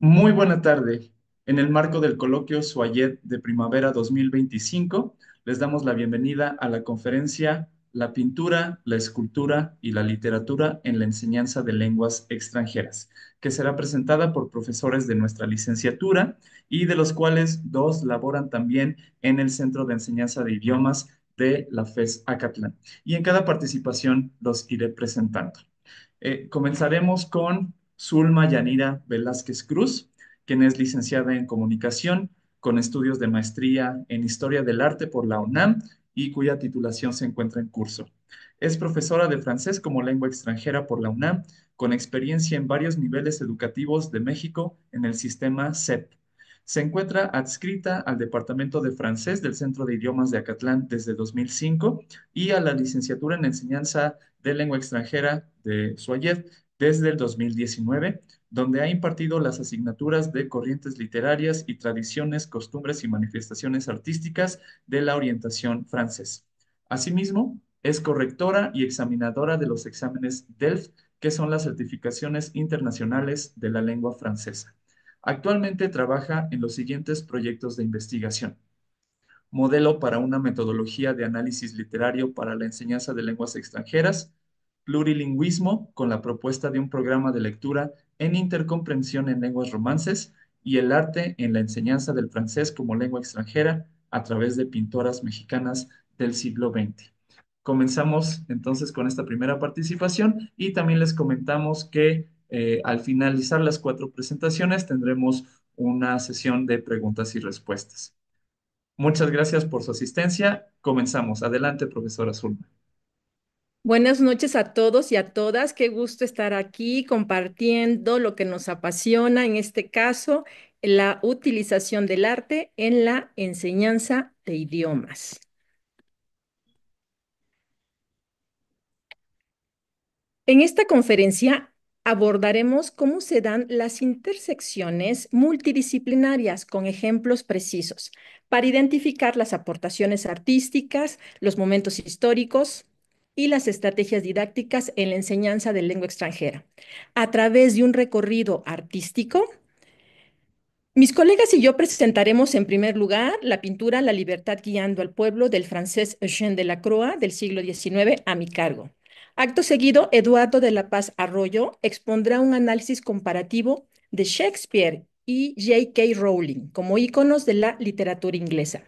Muy buena tarde. En el marco del coloquio Suayet de Primavera 2025, les damos la bienvenida a la conferencia La pintura, la escultura y la literatura en la enseñanza de lenguas extranjeras, que será presentada por profesores de nuestra licenciatura y de los cuales dos laboran también en el Centro de Enseñanza de Idiomas de la FES Acatlán. Y en cada participación los iré presentando. Comenzaremos con Zulma Yanira Velázquez Cruz, quien es licenciada en comunicación con estudios de maestría en Historia del Arte por la UNAM y cuya titulación se encuentra en curso. Es profesora de francés como lengua extranjera por la UNAM, con experiencia en varios niveles educativos de México en el sistema CEP. Se encuentra adscrita al Departamento de Francés del Centro de Idiomas de Acatlán desde 2005 y a la licenciatura en Enseñanza de Lengua Extranjera de SUAYED desde el 2019, donde ha impartido las asignaturas de corrientes literarias y tradiciones, costumbres y manifestaciones artísticas de la orientación francés. Asimismo, es correctora y examinadora de los exámenes DELF, que son las certificaciones internacionales de la lengua francesa. Actualmente trabaja en los siguientes proyectos de investigación: modelo para una metodología de análisis literario para la enseñanza de lenguas extranjeras, plurilingüismo con la propuesta de un programa de lectura en intercomprensión en lenguas romances y el arte en la enseñanza del francés como lengua extranjera a través de pintoras mexicanas del siglo XX. Comenzamos entonces con esta primera participación y también les comentamos que al finalizar las cuatro presentaciones tendremos una sesión de preguntas y respuestas. Muchas gracias por su asistencia. Comenzamos. Adelante, profesora Zulma. Buenas noches a todos y a todas. Qué gusto estar aquí compartiendo lo que nos apasiona, en este caso, la utilización del arte en la enseñanza de idiomas. En esta conferencia abordaremos cómo se dan las intersecciones multidisciplinarias con ejemplos precisos para identificar las aportaciones artísticas, los momentos históricos y las estrategias didácticas en la enseñanza de lengua extranjera. A través de un recorrido artístico, mis colegas y yo presentaremos en primer lugar la pintura La libertad guiando al pueblo del francés Eugène Delacroix del siglo XIX a mi cargo. Acto seguido, Eduardo de la Paz Arroyo expondrá un análisis comparativo de Shakespeare y J.K. Rowling como íconos de la literatura inglesa.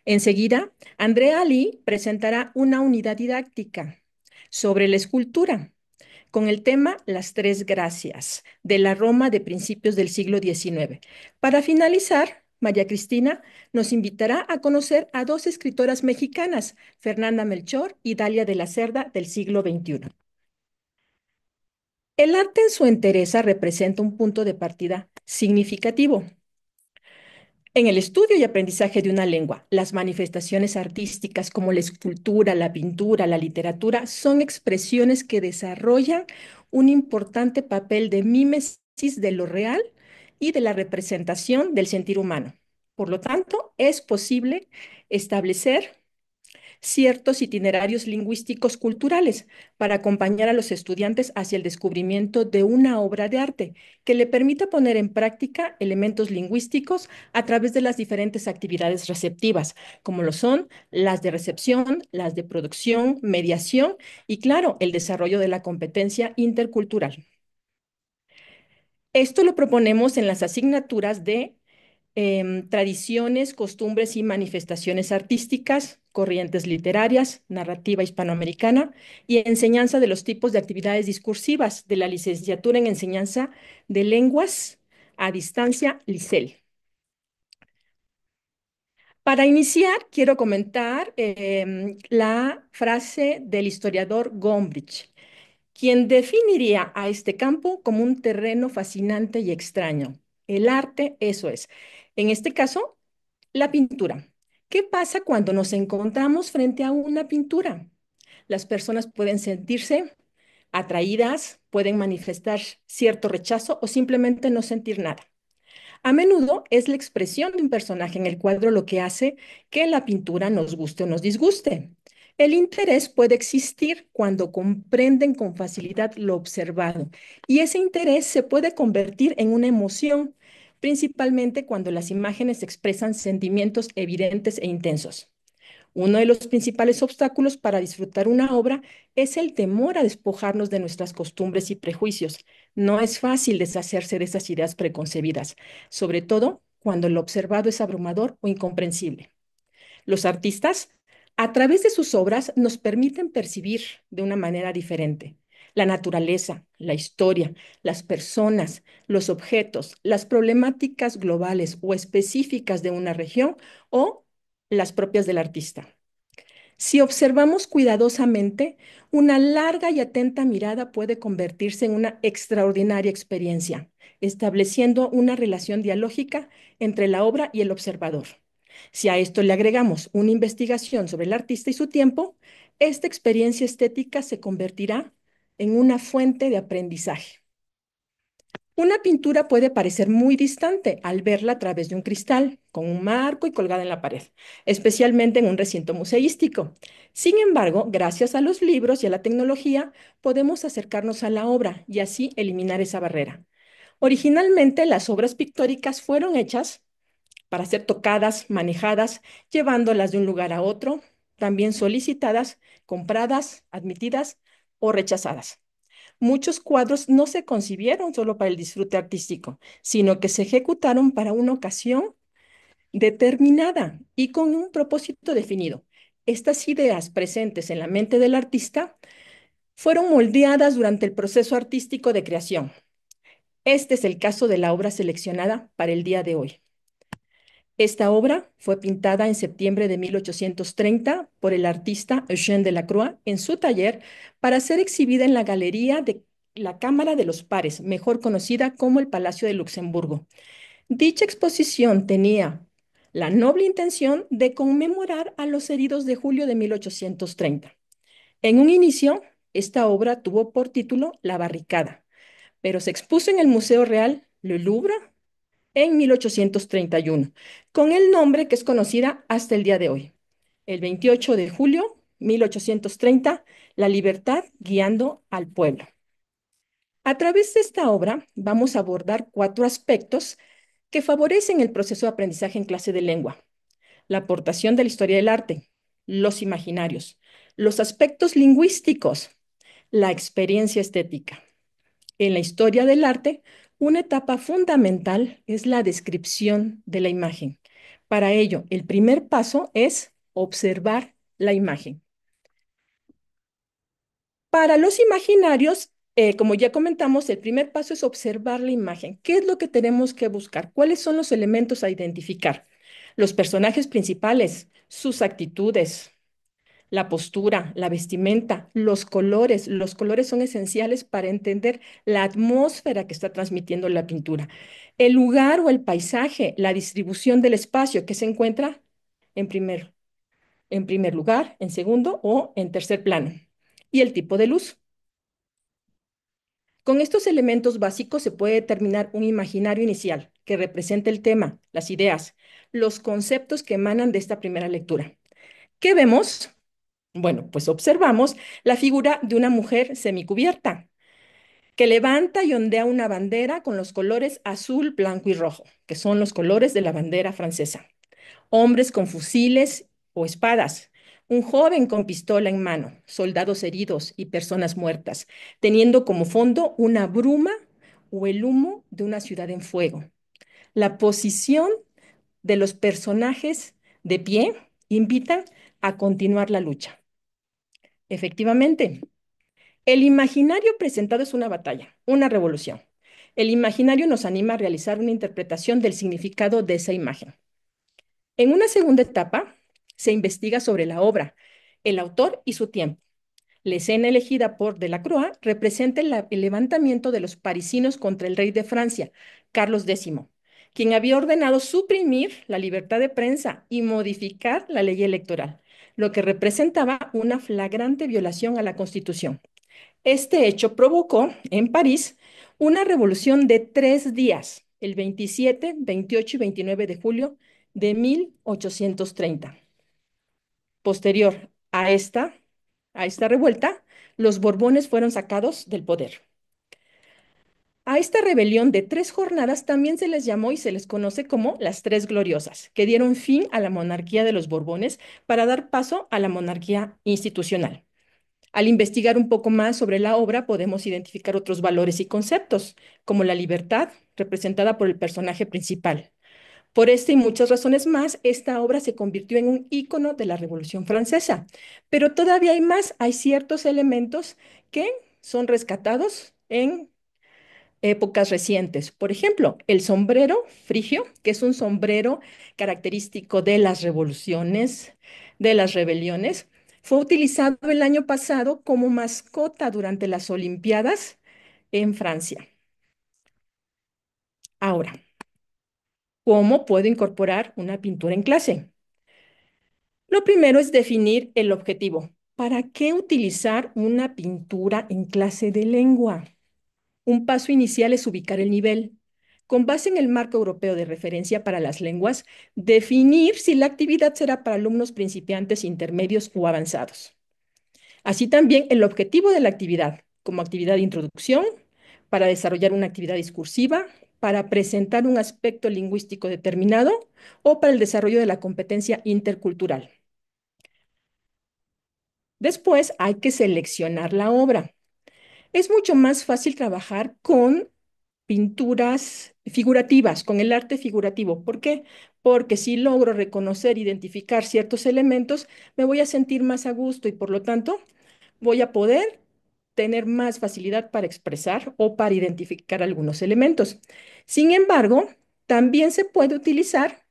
Enseguida, Andrea Lee presentará una unidad didáctica sobre la escultura con el tema Las Tres Gracias, de la Roma de principios del siglo XIX. Para finalizar, María Cristina nos invitará a conocer a dos escritoras mexicanas, Fernanda Melchor y Dalia de la Cerda, del siglo XXI. El arte en su entereza representa un punto de partida significativo en el estudio y aprendizaje de una lengua. Las manifestaciones artísticas como la escultura, la pintura, la literatura son expresiones que desarrollan un importante papel de mímesis de lo real y de la representación del sentir humano. Por lo tanto, es posible establecer ciertos itinerarios lingüísticos culturales para acompañar a los estudiantes hacia el descubrimiento de una obra de arte que le permita poner en práctica elementos lingüísticos a través de las diferentes actividades receptivas, como lo son las de recepción, las de producción, mediación y, claro, el desarrollo de la competencia intercultural. Esto lo proponemos en las asignaturas de tradiciones, costumbres y manifestaciones artísticas, corrientes literarias, narrativa hispanoamericana y enseñanza de los tipos de actividades discursivas de la licenciatura en enseñanza de lenguas a distancia, LICEL. Para iniciar, quiero comentar la frase del historiador Gombrich, quien definiría a este campo como un terreno fascinante y extraño. El arte, eso es. En este caso, la pintura. ¿Qué pasa cuando nos encontramos frente a una pintura? Las personas pueden sentirse atraídas, pueden manifestar cierto rechazo o simplemente no sentir nada. A menudo es la expresión de un personaje en el cuadro lo que hace que la pintura nos guste o nos disguste. El interés puede existir cuando comprenden con facilidad lo observado y ese interés se puede convertir en una emoción, principalmente cuando las imágenes expresan sentimientos evidentes e intensos. Uno de los principales obstáculos para disfrutar una obra es el temor a despojarnos de nuestras costumbres y prejuicios. No es fácil deshacerse de esas ideas preconcebidas, sobre todo cuando lo observado es abrumador o incomprensible. Los artistas, a través de sus obras, nos permiten percibir de una manera diferente la naturaleza, la historia, las personas, los objetos, las problemáticas globales o específicas de una región o las propias del artista. Si observamos cuidadosamente, una larga y atenta mirada puede convertirse en una extraordinaria experiencia, estableciendo una relación dialógica entre la obra y el observador. Si a esto le agregamos una investigación sobre el artista y su tiempo, esta experiencia estética se convertirá en una fuente de aprendizaje. Una pintura puede parecer muy distante al verla a través de un cristal, con un marco y colgada en la pared, especialmente en un recinto museístico. Sin embargo, gracias a los libros y a la tecnología, podemos acercarnos a la obra y así eliminar esa barrera. Originalmente, las obras pictóricas fueron hechas para ser tocadas, manejadas, llevándolas de un lugar a otro, también solicitadas, compradas, admitidas o rechazadas. Muchos cuadros no se concibieron solo para el disfrute artístico, sino que se ejecutaron para una ocasión determinada y con un propósito definido. Estas ideas presentes en la mente del artista fueron moldeadas durante el proceso artístico de creación. Este es el caso de la obra seleccionada para el día de hoy. Esta obra fue pintada en septiembre de 1830 por el artista Eugène Delacroix en su taller para ser exhibida en la Galería de la Cámara de los Pares, mejor conocida como el Palacio de Luxemburgo. Dicha exposición tenía la noble intención de conmemorar a los heridos de julio de 1830. En un inicio, esta obra tuvo por título La Barricada, pero se expuso en el Museo Real Le Louvre en 1831, con el nombre que es conocida hasta el día de hoy. El 28 de julio 1830, La libertad guiando al pueblo. A través de esta obra vamos a abordar cuatro aspectos que favorecen el proceso de aprendizaje en clase de lengua: la aportación de la historia del arte, los imaginarios, los aspectos lingüísticos, la experiencia estética. En la historia del arte, una etapa fundamental es la descripción de la imagen. Para ello, el primer paso es observar la imagen. Para los imaginarios, como ya comentamos, el primer paso es observar la imagen. ¿Qué es lo que tenemos que buscar? ¿Cuáles son los elementos a identificar? Los personajes principales, sus actitudes, la postura, la vestimenta, los colores. Los colores son esenciales para entender la atmósfera que está transmitiendo la pintura. El lugar o el paisaje, la distribución del espacio que se encuentra en primer lugar, en segundo o en tercer plano. Y el tipo de luz. Con estos elementos básicos se puede determinar un imaginario inicial que represente el tema, las ideas, los conceptos que emanan de esta primera lectura. ¿Qué vemos? Bueno, pues observamos la figura de una mujer semicubierta que levanta y ondea una bandera con los colores azul, blanco y rojo, que son los colores de la bandera francesa. Hombres con fusiles o espadas, un joven con pistola en mano, soldados heridos y personas muertas, teniendo como fondo una bruma o el humo de una ciudad en fuego. La posición de los personajes de pie invita a continuar la lucha. Efectivamente, el imaginario presentado es una batalla, una revolución. El imaginario nos anima a realizar una interpretación del significado de esa imagen. En una segunda etapa, se investiga sobre la obra, el autor y su tiempo. La escena elegida por Delacroix representa el levantamiento de los parisinos contra el rey de Francia, Carlos X, quien había ordenado suprimir la libertad de prensa y modificar la ley electoral, lo que representaba una flagrante violación a la Constitución. Este hecho provocó en París una revolución de 3 días, el 27, 28 y 29 de julio de 1830. Posterior a esta revuelta, los Borbones fueron sacados del poder. A esta rebelión de 3 jornadas también se les llamó y se les conoce como las Tres Gloriosas, que dieron fin a la monarquía de los Borbones para dar paso a la monarquía institucional. Al investigar un poco más sobre la obra, podemos identificar otros valores y conceptos, como la libertad, representada por el personaje principal. Por esta y muchas razones más, esta obra se convirtió en un ícono de la Revolución Francesa. Pero todavía hay más, hay ciertos elementos que son rescatados en épocas recientes. Por ejemplo, el sombrero frigio, que es un sombrero característico de las revoluciones, de las rebeliones, fue utilizado el año pasado como mascota durante las Olimpiadas en Francia. Ahora, ¿cómo puedo incorporar una pintura en clase? Lo primero es definir el objetivo. ¿Para qué utilizar una pintura en clase de lengua? Un paso inicial es ubicar el nivel. Con base en el marco europeo de referencia para las lenguas, definir si la actividad será para alumnos principiantes, intermedios o avanzados. Así también el objetivo de la actividad, como actividad de introducción, para desarrollar una actividad discursiva, para presentar un aspecto lingüístico determinado o para el desarrollo de la competencia intercultural. Después hay que seleccionar la obra. Es mucho más fácil trabajar con pinturas figurativas, con el arte figurativo. ¿Por qué? Porque si logro reconocer, identificar ciertos elementos, me voy a sentir más a gusto y por lo tanto voy a poder tener más facilidad para expresar o para identificar algunos elementos. Sin embargo, también se puede utilizar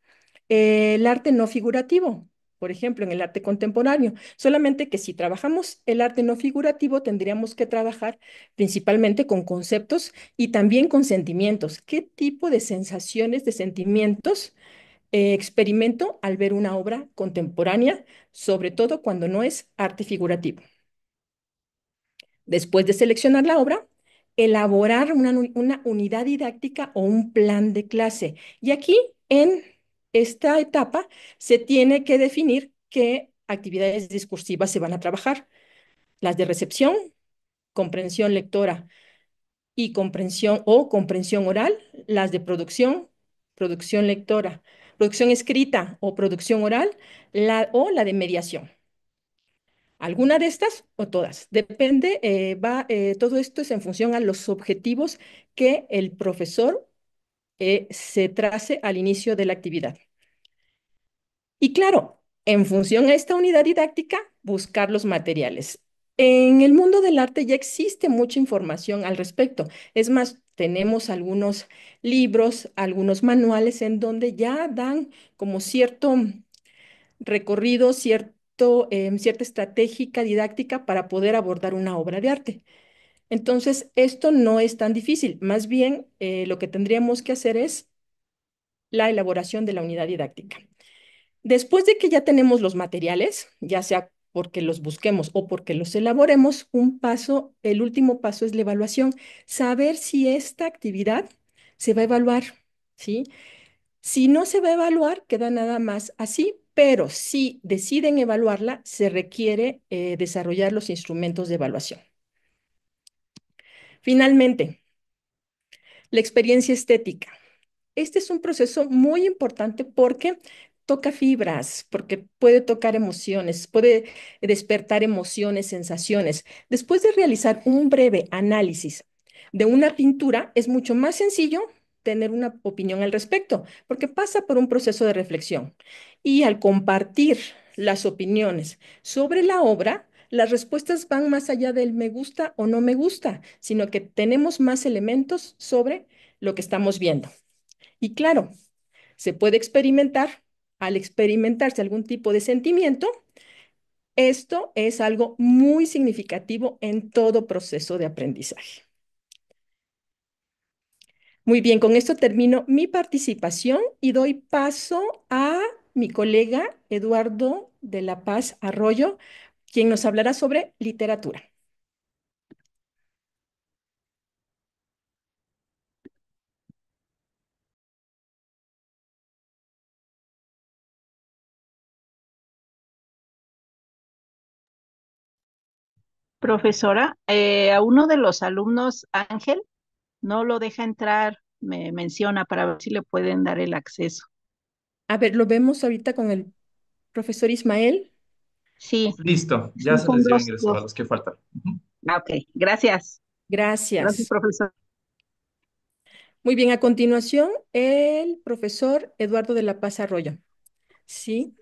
el arte no figurativo, por ejemplo, en el arte contemporáneo. Solamente que si trabajamos el arte no figurativo, tendríamos que trabajar principalmente con conceptos y también con sentimientos. ¿Qué tipo de sensaciones, de sentimientos experimento al ver una obra contemporánea, sobre todo cuando no es arte figurativo? Después de seleccionar la obra, elaborar una unidad didáctica o un plan de clase. Y aquí, en esta etapa, se tiene que definir qué actividades discursivas se van a trabajar. Las de recepción, comprensión lectora y comprensión o comprensión oral, las de producción, producción lectora, producción escrita o producción oral, o la de mediación. ¿Alguna de estas o todas? Depende, todo esto es en función a los objetivos que el profesor se trace al inicio de la actividad. Y claro, en función a esta unidad didáctica, buscar los materiales. En el mundo del arte ya existe mucha información al respecto. Es más, tenemos algunos libros, algunos manuales en donde ya dan como cierto recorrido, cierta estratégica didáctica para poder abordar una obra de arte. Entonces, esto no es tan difícil. Más bien, lo que tendríamos que hacer es la elaboración de la unidad didáctica. Después de que ya tenemos los materiales, ya sea porque los busquemos o porque los elaboremos, el último paso es la evaluación, saber si esta actividad se va a evaluar, ¿sí? Si no se va a evaluar, queda nada más así, pero si deciden evaluarla, se requiere desarrollar los instrumentos de evaluación. Finalmente, la experiencia estética. Este es un proceso muy importante porque toca fibras, porque puede tocar emociones, puede despertar emociones, sensaciones. Después de realizar un breve análisis de una pintura, es mucho más sencillo tener una opinión al respecto, porque pasa por un proceso de reflexión. Y al compartir las opiniones sobre la obra, las respuestas van más allá del me gusta o no me gusta, sino que tenemos más elementos sobre lo que estamos viendo. Y claro, se puede experimentar. Al experimentarse algún tipo de sentimiento, esto es algo muy significativo en todo proceso de aprendizaje. Muy bien, con esto termino mi participación y doy paso a mi colega Eduardo de la Paz Arroyo, quien nos hablará sobre literatura. Profesora, a uno de los alumnos, Ángel, no lo deja entrar, me menciona para ver si le pueden dar el acceso. A ver, lo vemos ahorita con el profesor Ismael. Sí, Listo, sí, ya se son les dio dos, ingreso a dos. los que faltan. Ujú. Ah, ok, gracias. Gracias, Gracias. profesor. Muy bien, a continuación, el profesor Eduardo de la Paz Arroyo. Sí,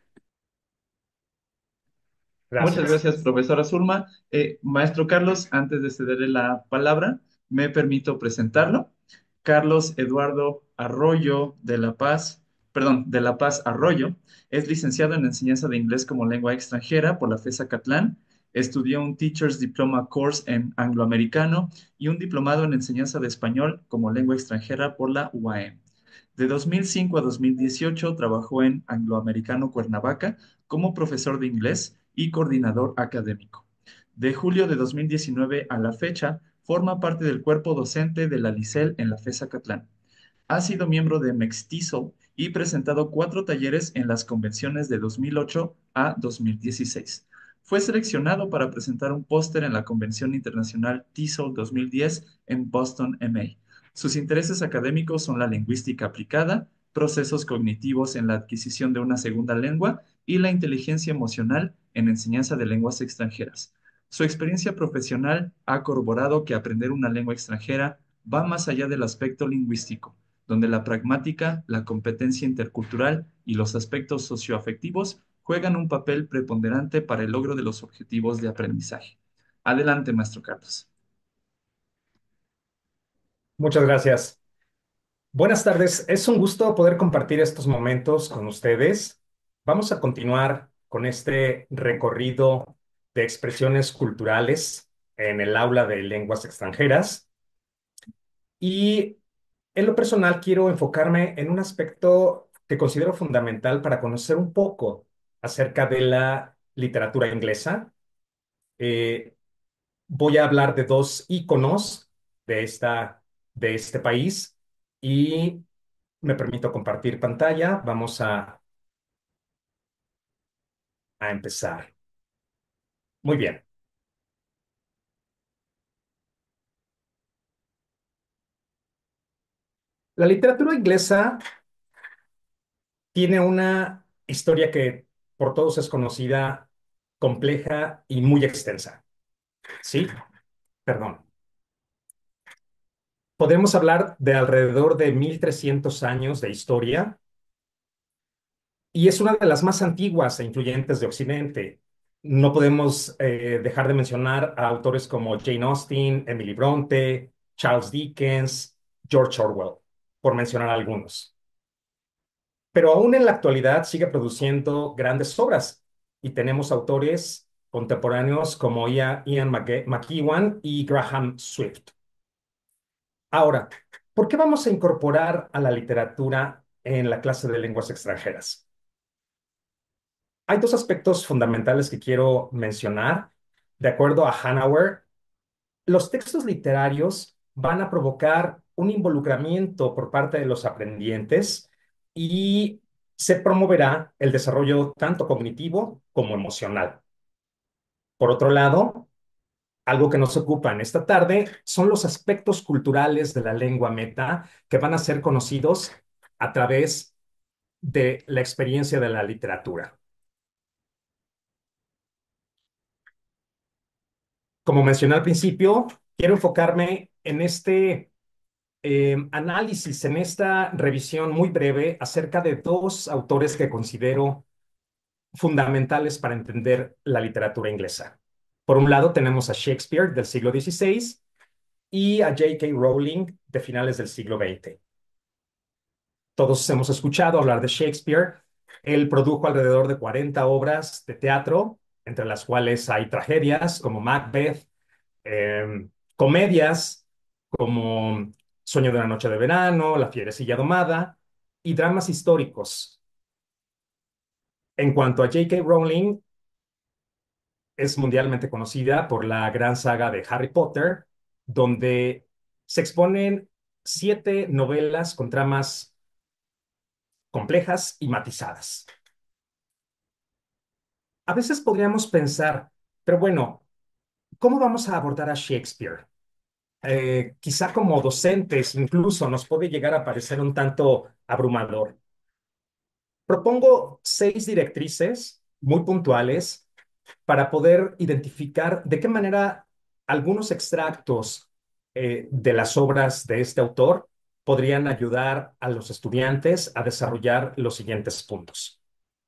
Muchas Gracias. gracias, profesora Zulma. Maestro Carlos, antes de cederle la palabra, me permito presentarlo. Carlos Eduardo Arroyo de La Paz, perdón, de La Paz Arroyo, es licenciado en enseñanza de inglés como lengua extranjera por la FESA Catlán. Estudió un Teacher's Diploma Course en angloamericano y un diplomado en enseñanza de español como lengua extranjera por la UAM. De 2005 a 2018 trabajó en Angloamericano Cuernavaca como profesor de inglés y coordinador académico. De julio de 2019 a la fecha, forma parte del cuerpo docente de la LICEL en la FESA Catlán. Ha sido miembro de Mextizo y presentado 4 talleres en las convenciones de 2008 a 2016. Fue seleccionado para presentar un póster en la Convención Internacional TISO 2010 en Boston, MA. Sus intereses académicos son la lingüística aplicada, procesos cognitivos en la adquisición de una segunda lengua y la inteligencia emocional en enseñanza de lenguas extranjeras. Su experiencia profesional ha corroborado que aprender una lengua extranjera va más allá del aspecto lingüístico, donde la pragmática, la competencia intercultural y los aspectos socioafectivos juegan un papel preponderante para el logro de los objetivos de aprendizaje. Adelante, maestro Carlos. Muchas gracias. Buenas tardes. Es un gusto poder compartir estos momentos con ustedes. Vamos a continuar con este recorrido de expresiones culturales en el aula de lenguas extranjeras. Y en lo personal quiero enfocarme en un aspecto que considero fundamental para conocer un poco acerca de la literatura inglesa. Eh, Voy a hablar de dos íconos de este país y me permito compartir pantalla. Vamos a empezar. Muy bien. La literatura inglesa tiene una historia que por todos es conocida, compleja y muy extensa. Sí, perdón. Podemos hablar de alrededor de 1300 años de historia y es una de las más antiguas e influyentes de Occidente. No podemos dejar de mencionar a autores como Jane Austen, Emily Bronte, Charles Dickens, George Orwell, por mencionar algunos. Pero aún en la actualidad sigue produciendo grandes obras y tenemos autores contemporáneos como Ian McEwan y Graham Swift. Ahora, ¿por qué vamos a incorporar a la literatura en la clase de lenguas extranjeras? Hay dos aspectos fundamentales que quiero mencionar. De acuerdo a Hanauer, los textos literarios van a provocar un involucramiento por parte de los aprendientes y se promoverá el desarrollo tanto cognitivo como emocional. Por otro lado, algo que nos ocupa en esta tarde son los aspectos culturales de la lengua meta que van a ser conocidos a través de la experiencia de la literatura. Como mencioné al principio, quiero enfocarme en este análisis, en esta revisión muy breve acerca de dos autores que considero fundamentales para entender la literatura inglesa. Por un lado tenemos a Shakespeare del siglo XVI y a J.K. Rowling de finales del siglo XX. Todos hemos escuchado hablar de Shakespeare. Él produjo alrededor de 40 obras de teatro, entre las cuales hay tragedias como Macbeth, comedias como Sueño de una noche de verano, La fierecilla domada y dramas históricos. En cuanto a J.K. Rowling, es mundialmente conocida por la gran saga de Harry Potter, donde se exponen 7 novelas con tramas complejas y matizadas. A veces podríamos pensar, pero bueno, ¿cómo vamos a abordar a Shakespeare? quizá como docentes incluso nos puede llegar a parecer un tanto abrumador. Propongo 6 directrices muy puntuales para poder identificar de qué manera algunos extractos de las obras de este autor podrían ayudar a los estudiantes a desarrollar los siguientes puntos.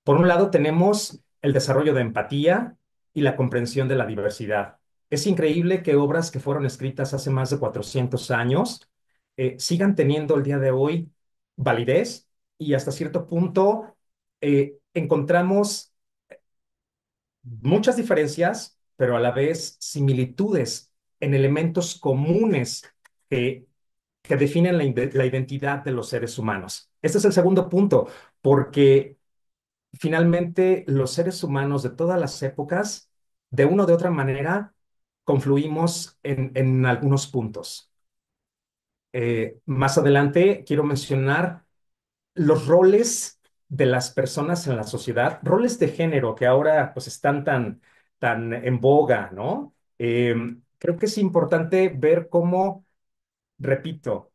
Por un lado, tenemos el desarrollo de empatía y la comprensión de la diversidad. Es increíble que obras que fueron escritas hace más de 400 años sigan teniendo el día de hoy validez y hasta cierto punto encontramos muchas diferencias, pero a la vez similitudes en elementos comunes que, que definen la identidad de los seres humanos. Este es el segundo punto, porque finalmente los seres humanos de todas las épocas, de una o de otra manera, confluimos en algunos puntos. Más adelante quiero mencionar los roles de las personas en la sociedad, roles de género que ahora pues están tan en boga, ¿no? Creo que es importante ver cómo, repito,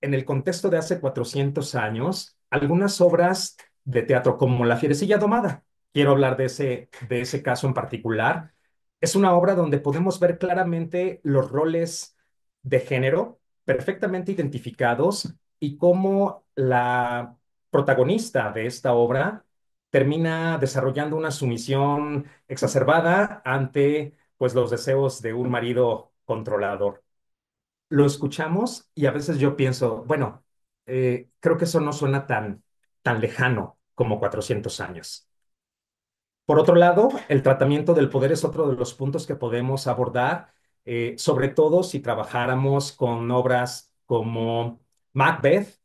en el contexto de hace 400 años, algunas obras de teatro como La Fierecilla Domada, quiero hablar de ese caso en particular, es una obra donde podemos ver claramente los roles de género perfectamente identificados y cómo la protagonista de esta obra termina desarrollando una sumisión exacerbada ante pues los deseos de un marido controlador. Lo escuchamos y a veces yo pienso, bueno, creo que eso no suena tan lejano como 400 años. Por otro lado, el tratamiento del poder es otro de los puntos que podemos abordar, sobre todo si trabajáramos con obras como Macbeth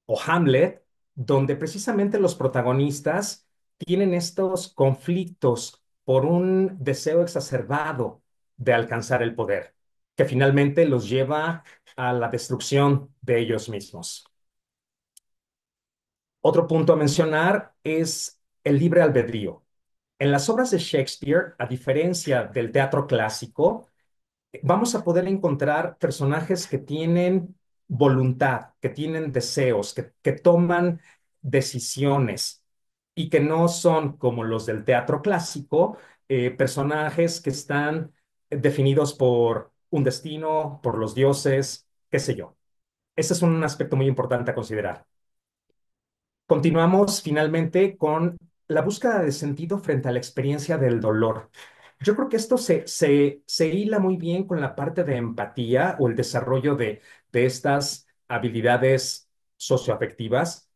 o Hamlet, donde precisamente los protagonistas tienen estos conflictos por un deseo exacerbado de alcanzar el poder, que finalmente los lleva a la destrucción de ellos mismos. Otro punto a mencionar es el libre albedrío. En las obras de Shakespeare, a diferencia del teatro clásico, vamos a poder encontrar personajes que tienen voluntad, que tienen deseos, que toman decisiones y que no son como los del teatro clásico, personajes que están definidos por un destino, por los dioses, qué sé yo. Ese es un aspecto muy importante a considerar. Continuamos finalmente con la búsqueda de sentido frente a la experiencia del dolor. Yo creo que esto se hila muy bien con la parte de empatía o el desarrollo de estas habilidades socioafectivas,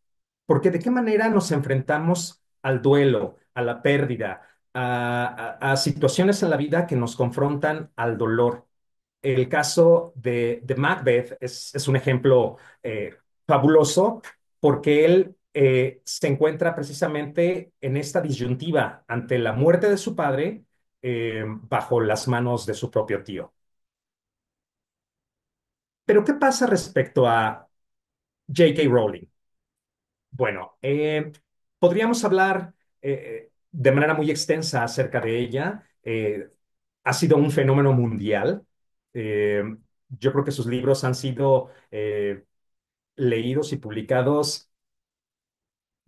porque de qué manera nos enfrentamos al duelo, a la pérdida, a situaciones en la vida que nos confrontan al dolor. El caso de Macbeth es un ejemplo fabuloso porque él se encuentra precisamente en esta disyuntiva ante la muerte de su padre bajo las manos de su propio tío. Pero ¿qué pasa respecto a J.K. Rowling? Bueno, podríamos hablar de manera muy extensa acerca de ella. Ha sido un fenómeno mundial. Eh, yo creo que sus libros han sido leídos y publicados,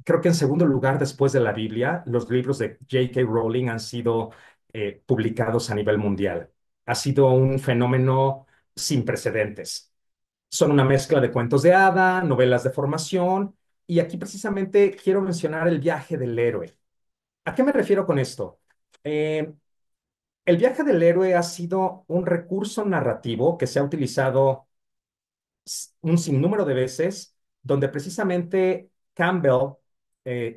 creo que en segundo lugar después de la Biblia, los libros de J.K. Rowling han sido publicados a nivel mundial. Ha sido un fenómeno sin precedentes. Son una mezcla de cuentos de hada, novelas de formación, y aquí precisamente quiero mencionar el viaje del héroe. ¿A qué me refiero con esto? Eh, el viaje del héroe ha sido un recurso narrativo que se ha utilizado un sinnúmero de veces, donde precisamente Campbell,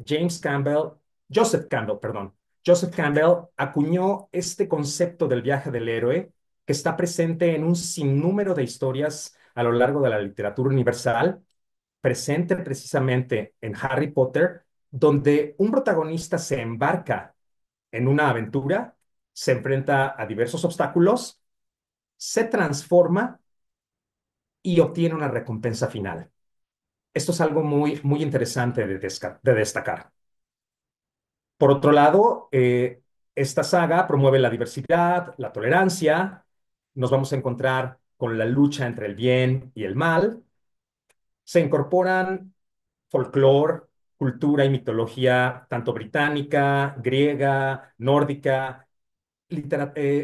James Campbell, Joseph Campbell, perdón, Joseph Campbell acuñó este concepto del viaje del héroe que está presente en un sinnúmero de historias a lo largo de la literatura universal, presente precisamente en Harry Potter, donde un protagonista se embarca en una aventura, se enfrenta a diversos obstáculos, se transforma y obtiene una recompensa final. Esto es algo muy interesante de destacar. Por otro lado, esta saga promueve la diversidad, la tolerancia. Nos vamos a encontrar con la lucha entre el bien y el mal. Se incorporan folclore, cultura y mitología tanto británica, griega, nórdica,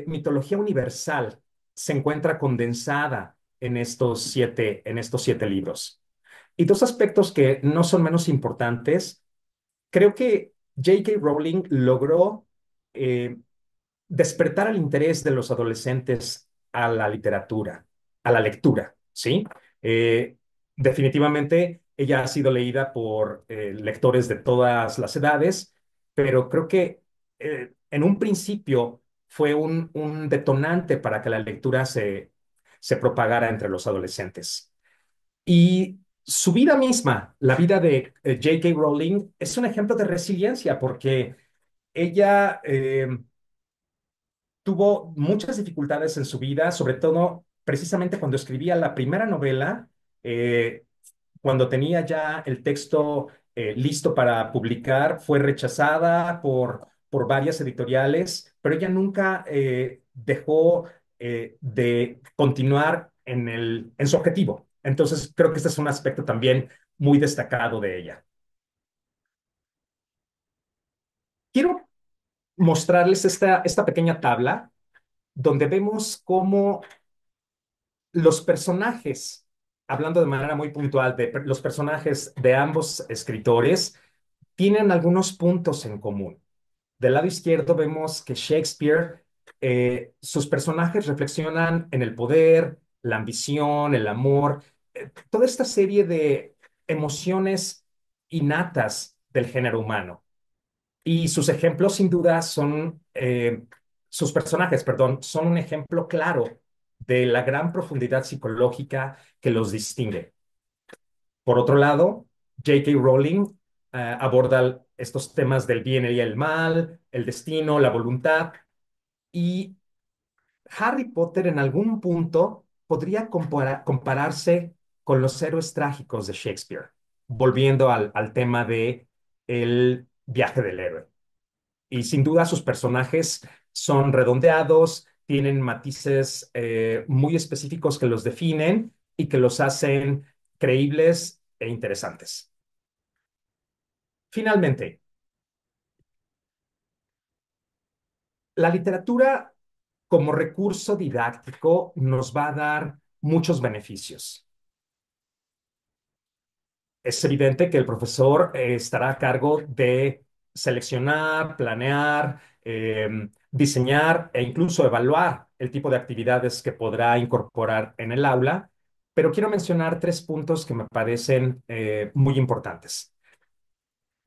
mitología universal se encuentra condensada en estos siete libros. Y dos aspectos que no son menos importantes, creo que J.K. Rowling logró eh, despertar el interés de los adolescentes a la literatura, a la lectura, ¿sí? Eh, Definitivamente ella ha sido leída por lectores de todas las edades, pero creo que en un principio fue un detonante para que la lectura se propagara entre los adolescentes. Y su vida misma, la vida de J.K. Rowling, es un ejemplo de resiliencia porque ella tuvo muchas dificultades en su vida, sobre todo precisamente cuando escribía la primera novela, eh, cuando tenía ya el texto listo para publicar, fue rechazada por varias editoriales, pero ella nunca dejó de continuar en su objetivo. Entonces, creo que este es un aspecto también muy destacado de ella. Quiero mostrarles esta pequeña tabla donde vemos cómo los personajes, hablando de manera muy puntual de los personajes de ambos escritores, tienen algunos puntos en común. Del lado izquierdo vemos que Shakespeare, sus personajes reflexionan en el poder, la ambición, el amor, toda esta serie de emociones innatas del género humano. Y sus ejemplos, sin duda, sus personajes, perdón, son un ejemplo claro de la gran profundidad psicológica que los distingue. Por otro lado, J.K. Rowling aborda estos temas del bien y el mal, el destino, la voluntad, y Harry Potter en algún punto podría compararse con los héroes trágicos de Shakespeare, volviendo al tema de el viaje del héroe. Y sin duda sus personajes son redondeados, tienen matices muy específicos que los definen y que los hacen creíbles e interesantes. Finalmente, la literatura como recurso didáctico nos va a dar muchos beneficios. Es evidente que el profesor estará a cargo de seleccionar, planear, diseñar e incluso evaluar el tipo de actividades que podrá incorporar en el aula, pero quiero mencionar tres puntos que me parecen muy importantes.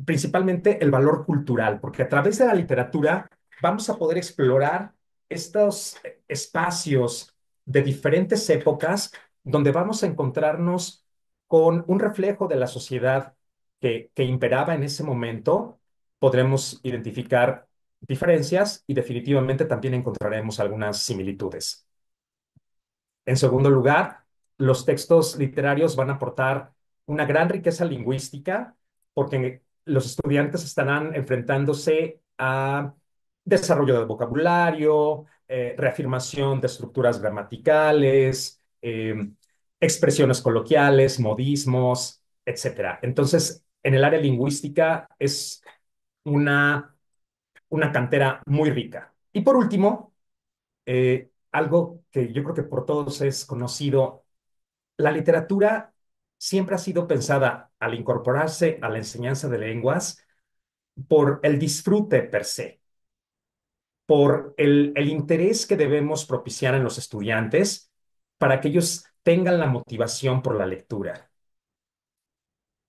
Principalmente el valor cultural, porque a través de la literatura vamos a poder explorar estos espacios de diferentes épocas donde vamos a encontrarnos con un reflejo de la sociedad que imperaba en ese momento. Podremos identificar diferencias y definitivamente también encontraremos algunas similitudes. En segundo lugar, los textos literarios van a aportar una gran riqueza lingüística porque los estudiantes estarán enfrentándose a desarrollo del vocabulario, reafirmación de estructuras gramaticales, expresiones coloquiales, modismos, etcétera. Entonces, en el área lingüística es una, una cantera muy rica. Y por último, algo que yo creo que por todos es conocido, la literatura siempre ha sido pensada al incorporarse a la enseñanza de lenguas por el disfrute per se, por el interés que debemos propiciar en los estudiantes para que ellos tengan la motivación por la lectura.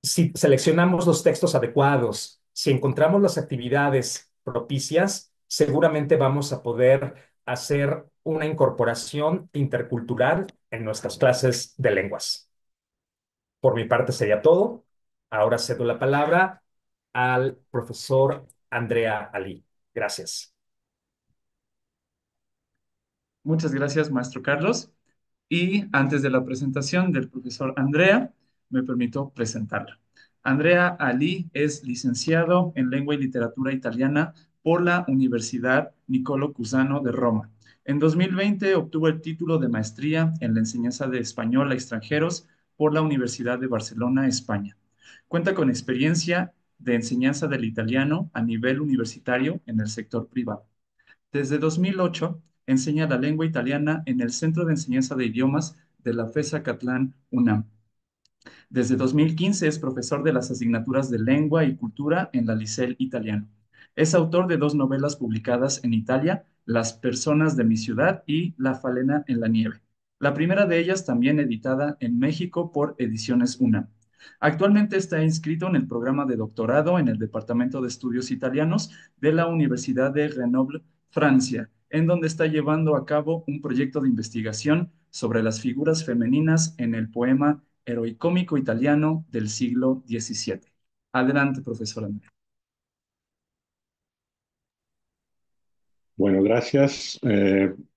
Si seleccionamos los textos adecuados, si encontramos las actividades propicias, seguramente vamos a poder hacer una incorporación intercultural en nuestras clases de lenguas. Por mi parte sería todo. Ahora cedo la palabra al profesor Andrea Ali. Gracias. Muchas gracias, maestro Carlos. Y antes de la presentación del profesor Andrea, me permito presentarla. Andrea Ali es licenciado en Lengua y Literatura Italiana por la Universidad Niccolò Cusano de Roma. En 2020 obtuvo el título de maestría en la enseñanza de español a extranjeros por la Universidad de Barcelona, España. Cuenta con experiencia de enseñanza del italiano a nivel universitario en el sector privado. Desde 2008 enseña la lengua italiana en el Centro de Enseñanza de Idiomas de la FESA Catlán UNAM. Desde 2015 es profesor de las asignaturas de Lengua y Cultura en la Liceo Italiano. Es autor de dos novelas publicadas en Italia, Las personas de mi ciudad y La falena en la nieve. La primera de ellas también editada en México por Ediciones UNAM. Actualmente está inscrito en el programa de doctorado en el Departamento de Estudios Italianos de la Universidad de Grenoble, Francia, en donde está llevando a cabo un proyecto de investigación sobre las figuras femeninas en el poema heroicómico italiano del siglo XVII. Adelante, profesor Andrea. Bueno, gracias.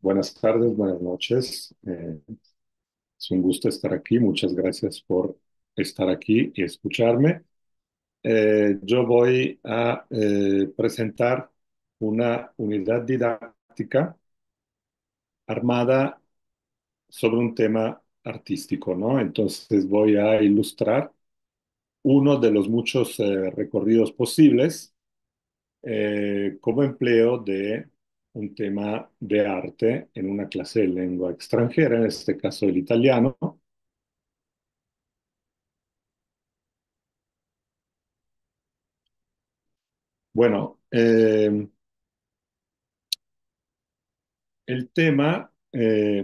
Buenas tardes, buenas noches. Es un gusto estar aquí. Muchas gracias por estar aquí y escucharme. Yo voy a presentar una unidad didáctica armada sobre un tema artístico, ¿no? Entonces voy a ilustrar uno de los muchos recorridos posibles como empleo de un tema de arte en una clase de lengua extranjera, en este caso el italiano. Bueno, el tema,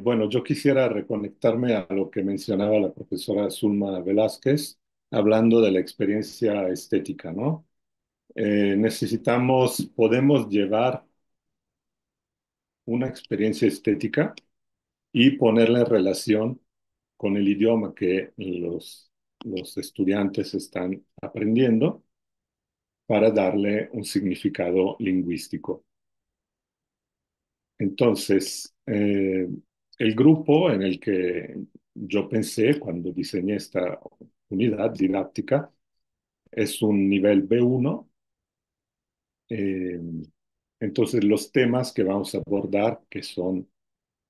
bueno, yo quisiera reconectarme a lo que mencionaba la profesora Zulma Velázquez, hablando de la experiencia estética, ¿no? Podemos llevar una experiencia estética y ponerla en relación con el idioma que los estudiantes están aprendiendo para darle un significado lingüístico. Entonces, el grupo en el que yo pensé cuando diseñé esta unidad didáctica es un nivel B1. eh, entonces, los temas que vamos a abordar, que son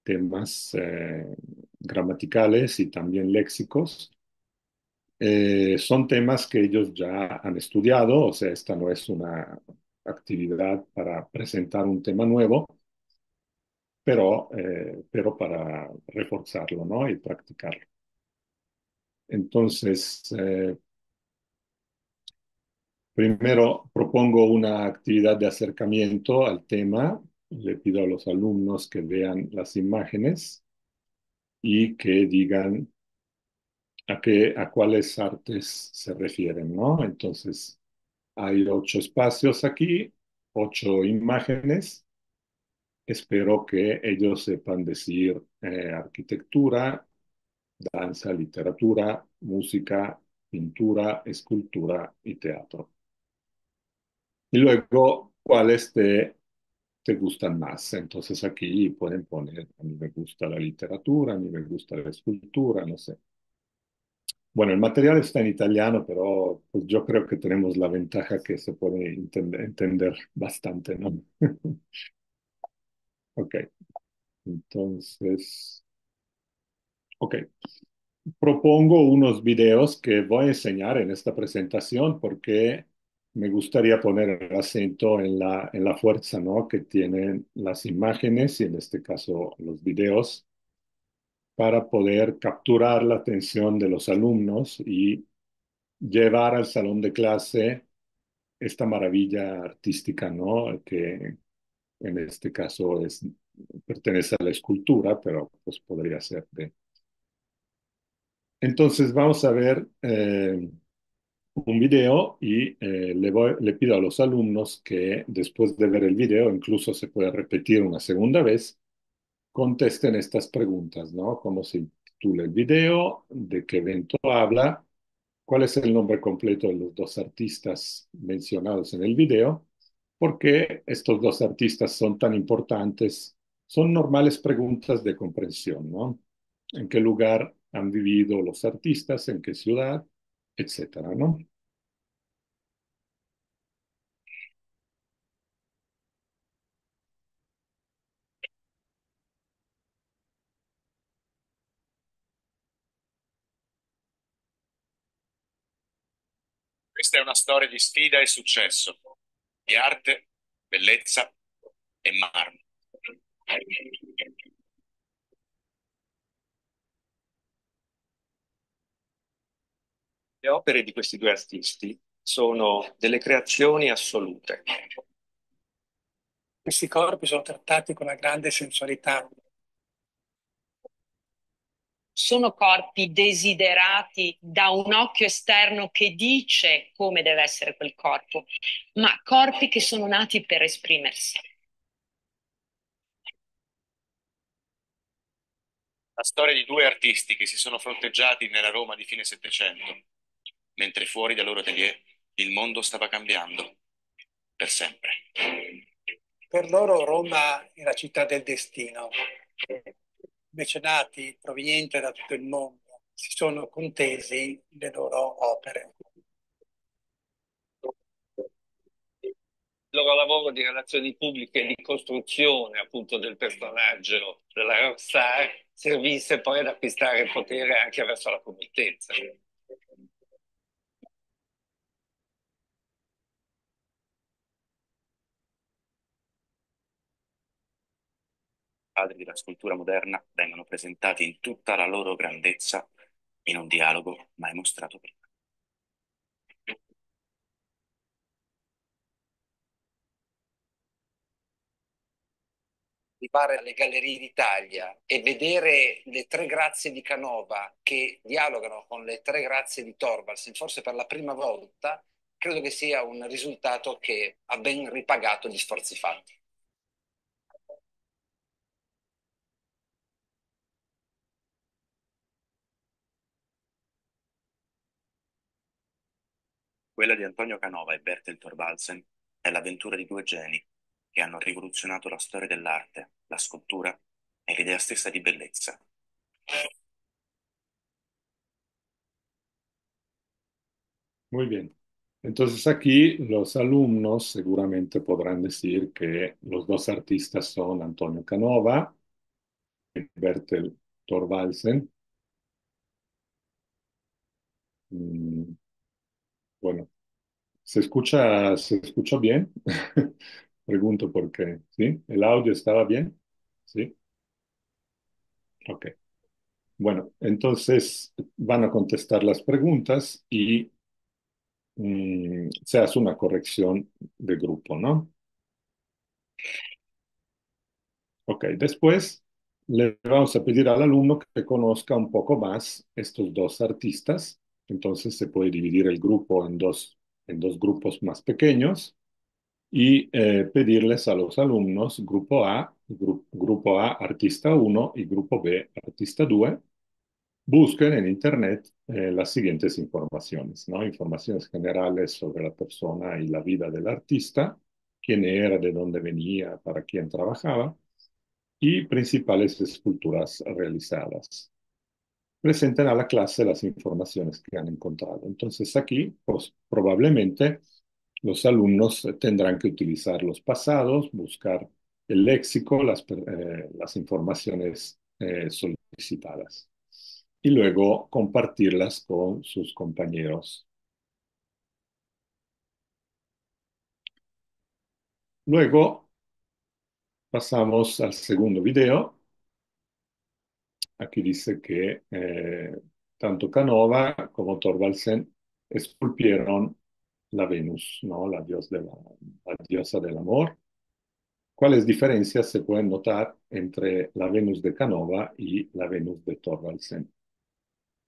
temas gramaticales y también léxicos, son temas que ellos ya han estudiado, o sea, esta no es una actividad para presentar un tema nuevo, pero para reforzarlo, ¿no? Y practicarlo. Entonces, primero propongo una actividad de acercamiento al tema. Le pido a los alumnos que vean las imágenes y que digan a cuáles artes se refieren, ¿no? Entonces, hay 8 espacios aquí, 8 imágenes. Espero que ellos sepan decir arquitectura, danza, literatura, música, pintura, escultura y teatro. Y luego, ¿cuáles te gustan más? Entonces aquí pueden poner, a mí me gusta la literatura, a mí me gusta la escultura, no sé. Bueno, el material está en italiano, pero pues yo creo que tenemos la ventaja que se puede entender bastante, ¿no? Ok, entonces, ok. Propongo unos videos que voy a enseñar en esta presentación porque me gustaría poner el acento en la fuerza, ¿no? Que tienen las imágenes y en este caso los videos para poder capturar la atención de los alumnos y llevar al salón de clase esta maravilla artística, ¿no? Que en este caso pertenece a la escultura, pero pues podría ser de... Entonces vamos a ver un video y le pido a los alumnos que después de ver el video, incluso se puede repetir una segunda vez, contesten estas preguntas, ¿no? ¿Cómo se titula el video? ¿De qué evento habla? ¿Cuál es el nombre completo de los dos artistas mencionados en el video? ¿Por qué estos dos artistas son tan importantes? Son normales preguntas de comprensión, ¿no? ¿En qué lugar han vivido los artistas? ¿En qué ciudad? Etcétera, ¿no? Questa è una storia di sfida e successo, di arte, bellezza e marmo. Le opere di questi due artisti sono delle creazioni assolute. Questi corpi sono trattati con una grande sensualità. Sono corpi desiderati da un occhio esterno che dice come deve essere quel corpo, ma corpi che sono nati per esprimersi. La storia di due artisti che si sono fronteggiati nella Roma di fine Settecento, mentre fuori dal loro atelier il mondo stava cambiando per sempre. Per loro Roma è la città del destino. Mecenati provenienti da tutto il mondo si sono contesi le loro opere. Il loro lavoro di relazioni pubbliche e di costruzione appunto del personaggio della rockstar servisse poi ad acquistare potere anche verso la committenza. I padri della scultura moderna vengono presentati in tutta la loro grandezza in un dialogo mai mostrato prima. Arrivare alle Gallerie d'Italia e vedere le tre grazie di Canova che dialogano con le tre grazie di Thorvaldsen, forse per la prima volta, credo che sia un risultato che ha ben ripagato gli sforzi fatti. Quella di Antonio Canova e Bertel Thorvaldsen è l'avventura di due geni che hanno rivoluzionato la storia dell'arte, la scultura e l'idea stessa di bellezza. Muy bien. Entonces aquí los alumnos seguramente podrán decir que los dos artistas son Antonio Canova y Bertel Thorvaldsen. Mm, bueno, se escucha bien? Pregunto por qué. ¿Sí? ¿El audio estaba bien? Sí. Ok. Bueno, entonces van a contestar las preguntas y se hace una corrección de grupo, ¿no? Ok, después le vamos a pedir al alumno que conozca un poco más estos dos artistas. Entonces se puede dividir el grupo en dos grupos más pequeños y pedirles a los alumnos, grupo A, grupo A, artista uno y grupo B, artista 2, busquen en Internet las siguientes informaciones, ¿no? Informaciones generales sobre la persona y la vida del artista, quién era, de dónde venía, para quién trabajaba y principales esculturas realizadas. Presenten a la clase las informaciones que han encontrado. Entonces aquí, pues probablemente los alumnos tendrán que utilizar los pasados, buscar el léxico, las informaciones solicitadas y luego compartirlas con sus compañeros. Luego pasamos al segundo video. Aquí dice que tanto Canova como Thorvaldsen esculpieron la Venus, ¿no? La diosa del amor. ¿Cuáles diferencias se pueden notar entre la Venus de Canova y la Venus de Thorvaldsen?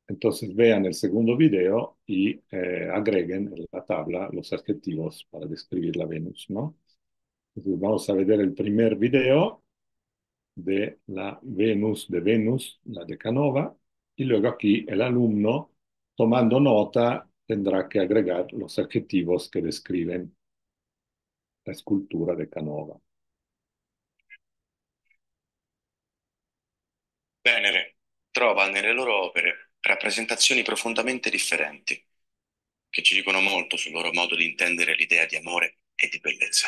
Entonces vean el segundo video y agreguen en la tabla los adjetivos para describir la Venus, ¿no? Entonces vamos a ver el primer video de la Venus, la de Canova, y luego aquí el alumno, tomando nota, tendrá que agregar los adjetivos que describen la escultura de Canova. Venere trova nelle loro opere rappresentazioni profondamente differenti, che ci dicono molto sul loro modo di intendere l'idea di amore e di bellezza.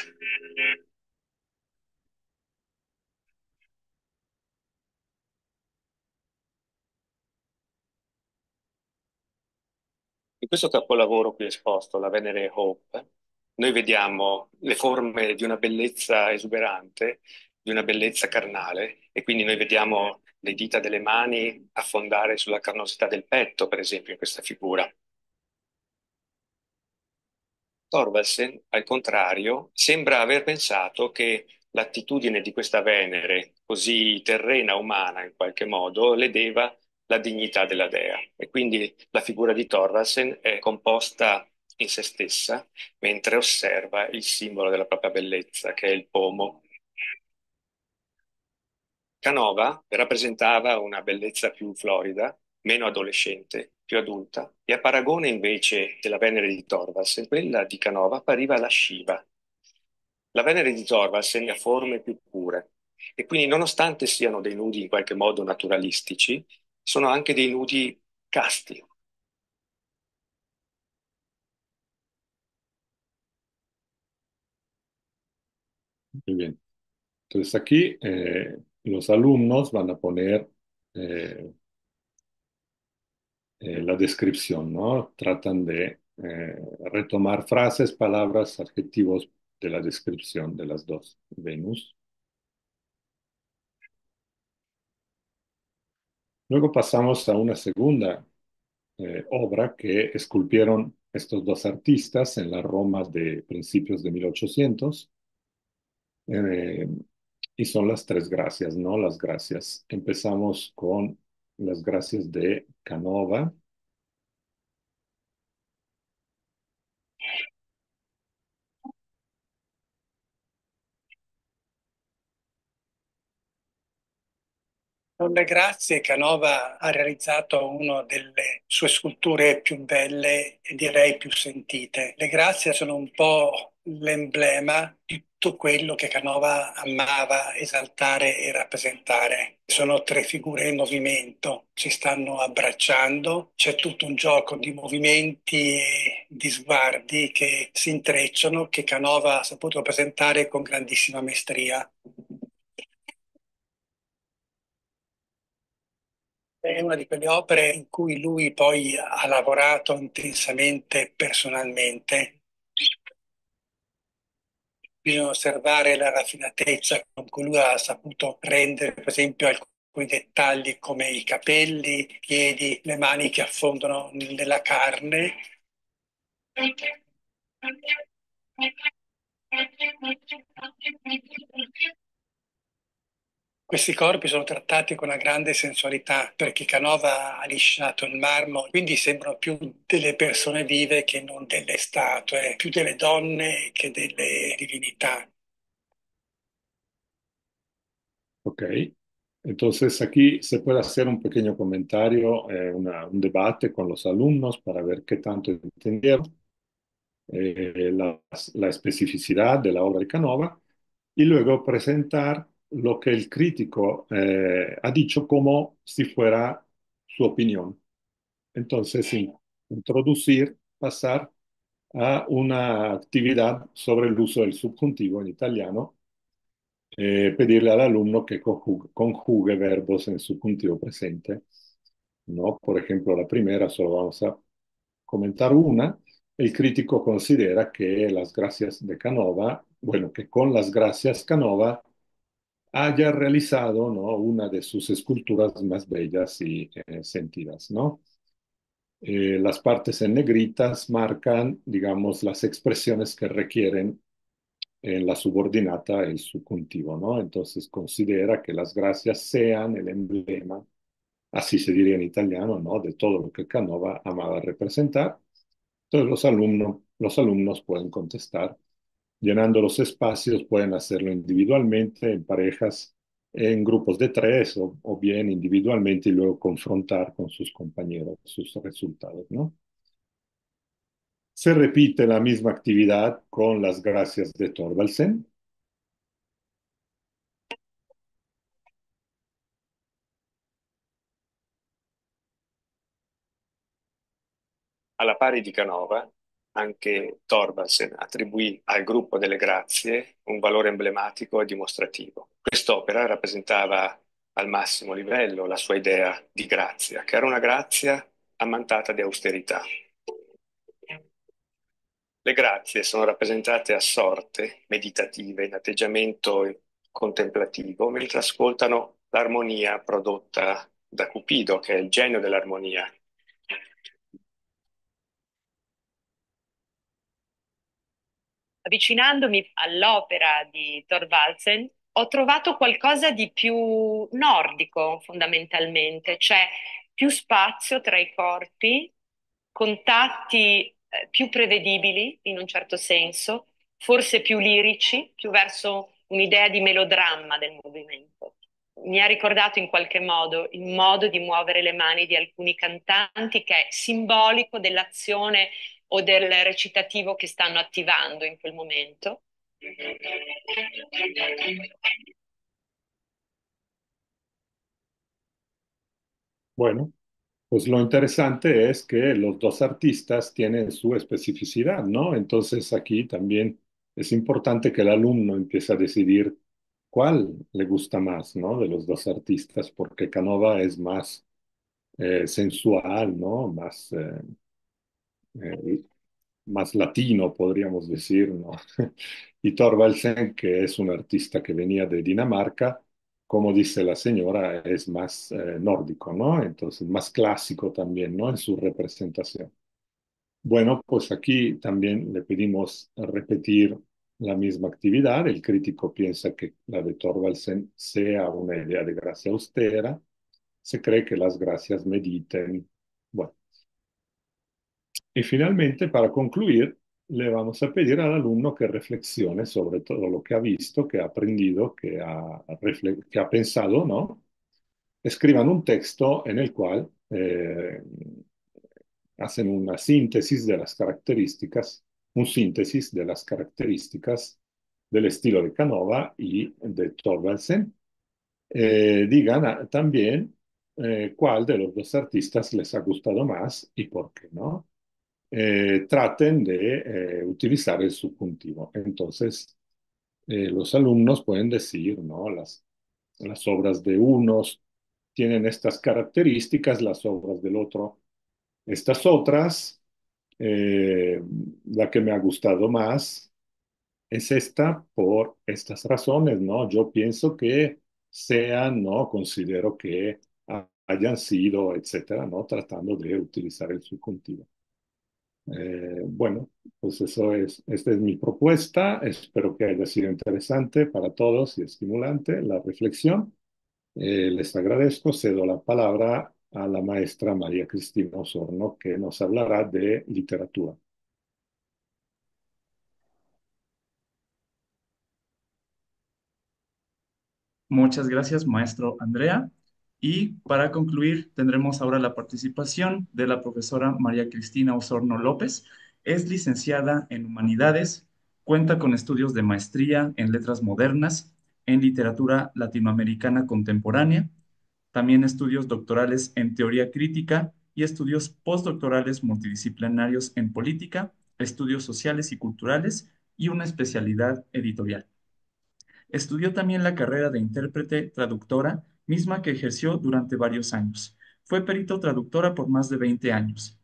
In questo capolavoro qui esposto, la Venere Hope, noi vediamo le forme di una bellezza esuberante, di una bellezza carnale, e quindi noi vediamo le dita delle mani affondare sulla carnosità del petto, per esempio, in questa figura. Thorvaldsen, al contrario, sembra aver pensato che l'attitudine di questa Venere, così terrena, umana in qualche modo, ledeva la dignità della dea. E quindi la figura di Thorvaldsen è composta in se stessa, mentre osserva il simbolo della propria bellezza, che è il pomo. Canova rappresentava una bellezza più florida, meno adolescente, più adulta, e a paragone invece della Venere di Thorvaldsen, quella di Canova appariva lasciva. La Venere di Thorvaldsen ha forme più pure e quindi nonostante siano dei nudi in qualche modo naturalistici, sono anche dei nudi casti. Muy bien. Entonces aquí los alumnos van a poner eh, la descripción, ¿no? Tratan de retomar frases, palabras, adjetivos de la descripción de las dos Venus. Luego pasamos a una segunda obra que esculpieron estos dos artistas en la Roma de principios de 1800. eh, y son las tres gracias, ¿no? Las gracias. Empezamos con las gracias de Canova. Con le grazie Canova ha realizzato una delle sue sculture più belle e direi più sentite. Le grazie sono un po' l'emblema di tutto quello che Canova amava esaltare e rappresentare. Sono tre figure in movimento, si stanno abbracciando, c'è tutto un gioco di movimenti e di sguardi che si intrecciano, che Canova ha saputo presentare con grandissima mestria. È una di quelle opere in cui lui poi ha lavorato intensamente personalmente. Bisogna osservare la raffinatezza con cui lui ha saputo rendere, per esempio, alcuni dettagli come i capelli, i piedi, le mani che affondano nella carne. Questi corpi sono trattati con una grande sensualità perché Canova ha lisciato il marmo, quindi sembrano più delle persone vive che non delle statue, più delle donne che delle divinità. Ok. Entonces aquí se puede hacer un pequeño comentario, un debate con los alumnos para ver qué tanto entendieron la especificidad de la obra de Canova y luego presentar lo que el crítico ha dicho como si fuera su opinión. Entonces, introducir, pasar a una actividad sobre el uso del subjuntivo en italiano, pedirle al alumno que conjugue verbos en subjuntivo presente, ¿no? Por ejemplo, la primera, solo vamos a comentar una. El crítico considera que las gracias de Canova, bueno, que con las gracias Canova haya realizado, ¿no? Una de sus esculturas más bellas y sentidas, ¿no? Las partes en negritas marcan, digamos, las expresiones que requieren en la subordinata el subjuntivo, ¿no? Entonces considera que las gracias sean el emblema, así se diría en italiano, ¿no? De todo lo que Canova amaba representar. Entonces los alumnos pueden contestar. Llenando los espacios, pueden hacerlo individualmente, en parejas, en grupos de tres o bien individualmente y luego confrontar con sus compañeros sus resultados, ¿no? Se repite la misma actividad con las gracias de Thorvaldsen. Alla pari di Canova, anche Thorvaldsen attribuì al gruppo delle grazie un valore emblematico e dimostrativo. Quest'opera rappresentava al massimo livello la sua idea di grazia, che era una grazia ammantata di austerità. Le grazie sono rappresentate assorte, meditative, in atteggiamento contemplativo, mentre ascoltano l'armonia prodotta da Cupido, che è il genio dell'armonia. Avvicinandomi all'opera di Thorvaldsen, ho trovato qualcosa di più nordico fondamentalmente, cioè più spazio tra i corpi, contatti più prevedibili in un certo senso, forse più lirici, più verso un'idea di melodramma del movimento. Mi ha ricordato in qualche modo il modo di muovere le mani di alcuni cantanti che è simbolico dell'azione o del recitativo che stanno attivando in quel momento. Bueno, pues lo interesante es que los dos artistas tienen su especificidad, ¿no? Entonces aquí también es importante que el alumno empiece a decidir cuál le gusta más, ¿no? De los dos artistas, porque Canova es más sensual, ¿no? Eh, más latino, podríamos decir, ¿no? Y Thorvaldsen, que es un artista que venía de Dinamarca, como dice la señora, es más nórdico, ¿no? Entonces, más clásico también, ¿no? En su representación. Bueno, pues aquí también le pedimos repetir la misma actividad. El crítico piensa que la de Thorvaldsen sea una idea de gracia austera. Se cree que las gracias mediten. Bueno, y finalmente, para concluir, le vamos a pedir al alumno que reflexione sobre todo lo que ha visto, que ha aprendido, que ha pensado, ¿no? Escriban un texto en el cual hacen una síntesis de las características, un síntesis de las características del estilo de Canova y de Thorvaldsen. Digan también cuál de los dos artistas les ha gustado más y por qué, ¿no? Traten de utilizar el subjuntivo. Entonces, los alumnos pueden decir, ¿no? Las obras de unos tienen estas características, las obras del otro estas otras. Eh, la que me ha gustado más es esta por estas razones, ¿no? Yo pienso que sean, ¿no? Considero que hayan sido, etcétera, ¿no? Tratando de utilizar el subjuntivo. Bueno, pues esta es mi propuesta. Espero que haya sido interesante para todos y estimulante la reflexión. Les agradezco, cedo la palabra a la maestra María Cristina Osorno, que nos hablará de literatura. Muchas gracias, maestro Andrea. Y para concluir, tendremos ahora la participación de la profesora María Cristina Osorno López. Es licenciada en Humanidades, cuenta con estudios de maestría en Letras Modernas, en Literatura Latinoamericana Contemporánea, también estudios doctorales en Teoría Crítica y estudios postdoctorales multidisciplinarios en Política, Estudios Sociales y Culturales y una especialidad editorial. Estudió también la carrera de intérprete traductora, misma que ejerció durante varios años. Fue perito traductora por más de 20 años.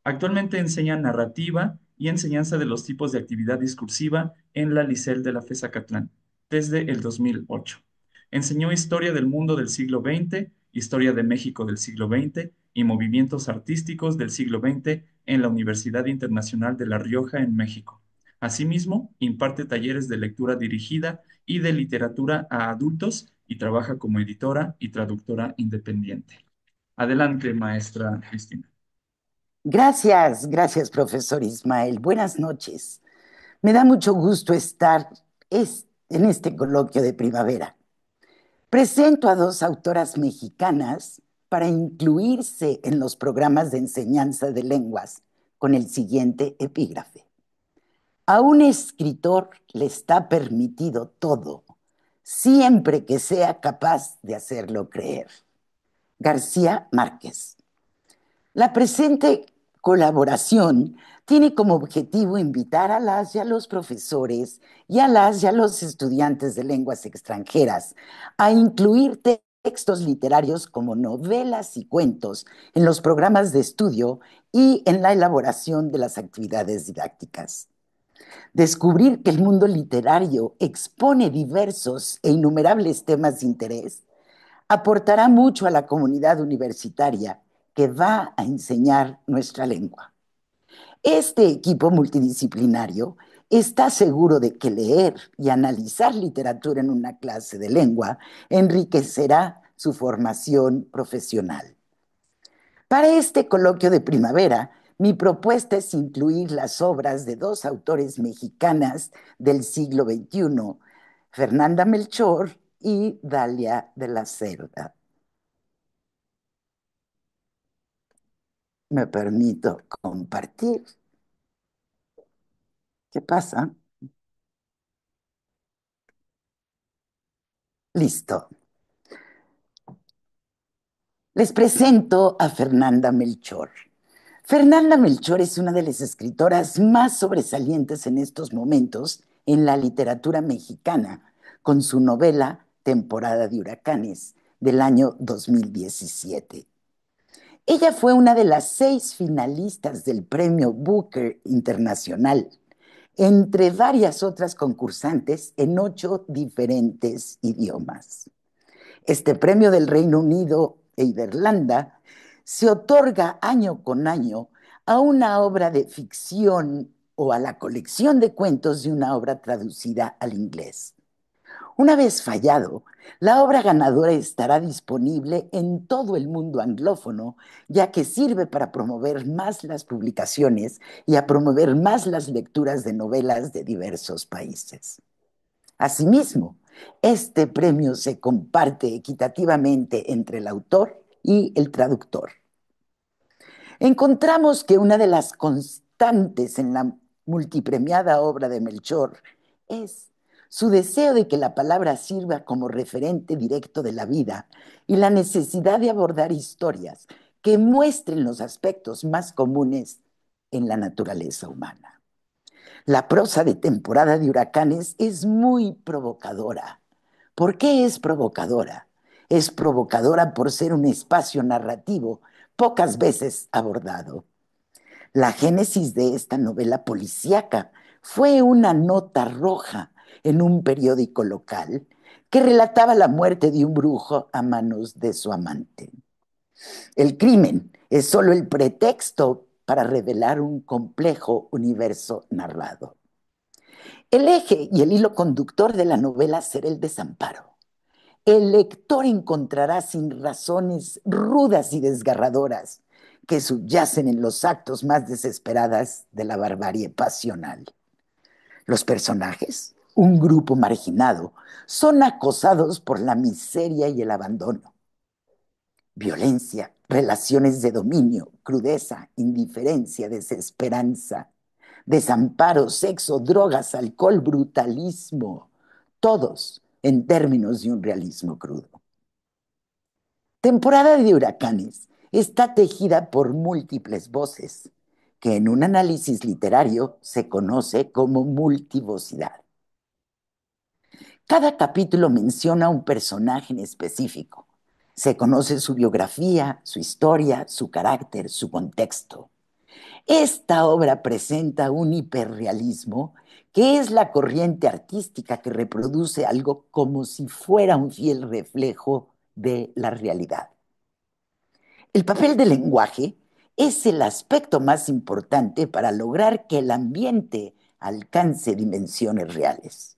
Actualmente enseña narrativa y enseñanza de los tipos de actividad discursiva en la Licel de la FES Acatlán desde el 2008. Enseñó historia del mundo del siglo XX, historia de México del siglo XX y movimientos artísticos del siglo XX en la Universidad Internacional de La Rioja en México. Asimismo, imparte talleres de lectura dirigida y de literatura a adultos y trabaja como editora y traductora independiente. Adelante, maestra Cristina. Gracias, profesor Ismael. Buenas noches. Me da mucho gusto estar en este coloquio de primavera. Presento a dos autoras mexicanas para incluirse en los programas de enseñanza de lenguas con el siguiente epígrafe. A un escritor le está permitido todo, siempre que sea capaz de hacerlo creer. García Márquez. La presente colaboración tiene como objetivo invitar a las y a los profesores y a las y a los estudiantes de lenguas extranjeras a incluir textos literarios como novelas y cuentos en los programas de estudio y en la elaboración de las actividades didácticas. Descubrir que el mundo literario expone diversos e innumerables temas de interés aportará mucho a la comunidad universitaria que va a enseñar nuestra lengua. Este equipo multidisciplinario está seguro de que leer y analizar literatura en una clase de lengua enriquecerá su formación profesional. Para este coloquio de primavera, mi propuesta es incluir las obras de dos autores mexicanas del siglo XXI, Fernanda Melchor y Dalia de la Cerda. Me permito compartir. ¿Qué pasa? Listo. Les presento a Fernanda Melchor. Fernanda Melchor es una de las escritoras más sobresalientes en estos momentos en la literatura mexicana, con su novela Temporada de Huracanes, del año 2017. Ella fue una de las 6 finalistas del Premio Booker Internacional, entre varias otras concursantes en 8 diferentes idiomas. Este premio del Reino Unido e Irlanda se otorga año con año a una obra de ficción o a la colección de cuentos de una obra traducida al inglés. Una vez fallado, la obra ganadora estará disponible en todo el mundo anglófono, ya que sirve para promover más las publicaciones y a promover más las lecturas de novelas de diversos países. Asimismo, este premio se comparte equitativamente entre el autor y el traductor. Encontramos que una de las constantes en la multipremiada obra de Melchor es su deseo de que la palabra sirva como referente directo de la vida y la necesidad de abordar historias que muestren los aspectos más comunes en la naturaleza humana. La prosa de Temporada de Huracanes es muy provocadora. ¿Por qué es provocadora? Es provocadora por ser un espacio narrativo pocas veces abordado. La génesis de esta novela policíaca fue una nota roja en un periódico local que relataba la muerte de un brujo a manos de su amante. El crimen es solo el pretexto para revelar un complejo universo narrado. El eje y el hilo conductor de la novela será el desamparo. El lector encontrará sin razones rudas y desgarradoras que subyacen en los actos más desesperadas de la barbarie pasional. Los personajes, un grupo marginado, son acosados por la miseria y el abandono. Violencia, relaciones de dominio, crudeza, indiferencia, desesperanza, desamparo, sexo, drogas, alcohol, brutalismo, todos en términos de un realismo crudo. Temporada de Huracanes está tejida por múltiples voces, que en un análisis literario se conoce como multivocidad. Cada capítulo menciona un personaje en específico. Se conoce su biografía, su historia, su carácter, su contexto. Esta obra presenta un hiperrealismo que es la corriente artística que reproduce algo como si fuera un fiel reflejo de la realidad. El papel del lenguaje es el aspecto más importante para lograr que el ambiente alcance dimensiones reales.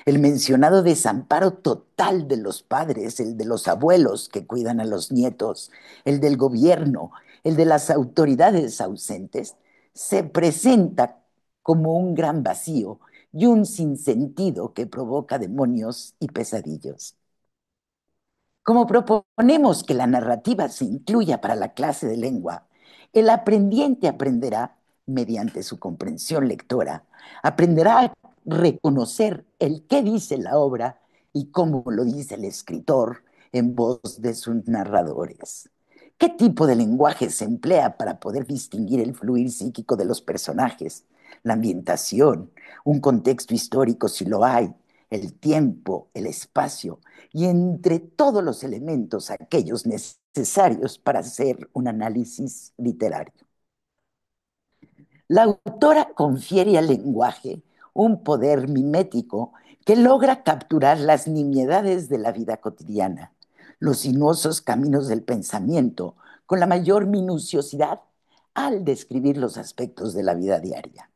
El mencionado desamparo total de los padres, el de los abuelos que cuidan a los nietos, el del gobierno, el de las autoridades ausentes, se presenta como un gran vacío y un sinsentido que provoca demonios y pesadillos. Como proponemos que la narrativa se incluya para la clase de lengua, el aprendiente aprenderá, mediante su comprensión lectora, aprenderá a reconocer el qué dice la obra y cómo lo dice el escritor en voz de sus narradores. ¿Qué tipo de lenguaje se emplea para poder distinguir el fluir psíquico de los personajes, la ambientación, un contexto histórico si lo hay, el tiempo, el espacio y entre todos los elementos aquellos necesarios para hacer un análisis literario? La autora confiere al lenguaje un poder mimético que logra capturar las nimiedades de la vida cotidiana, los sinuosos caminos del pensamiento, con la mayor minuciosidad al describir los aspectos de la vida diaria.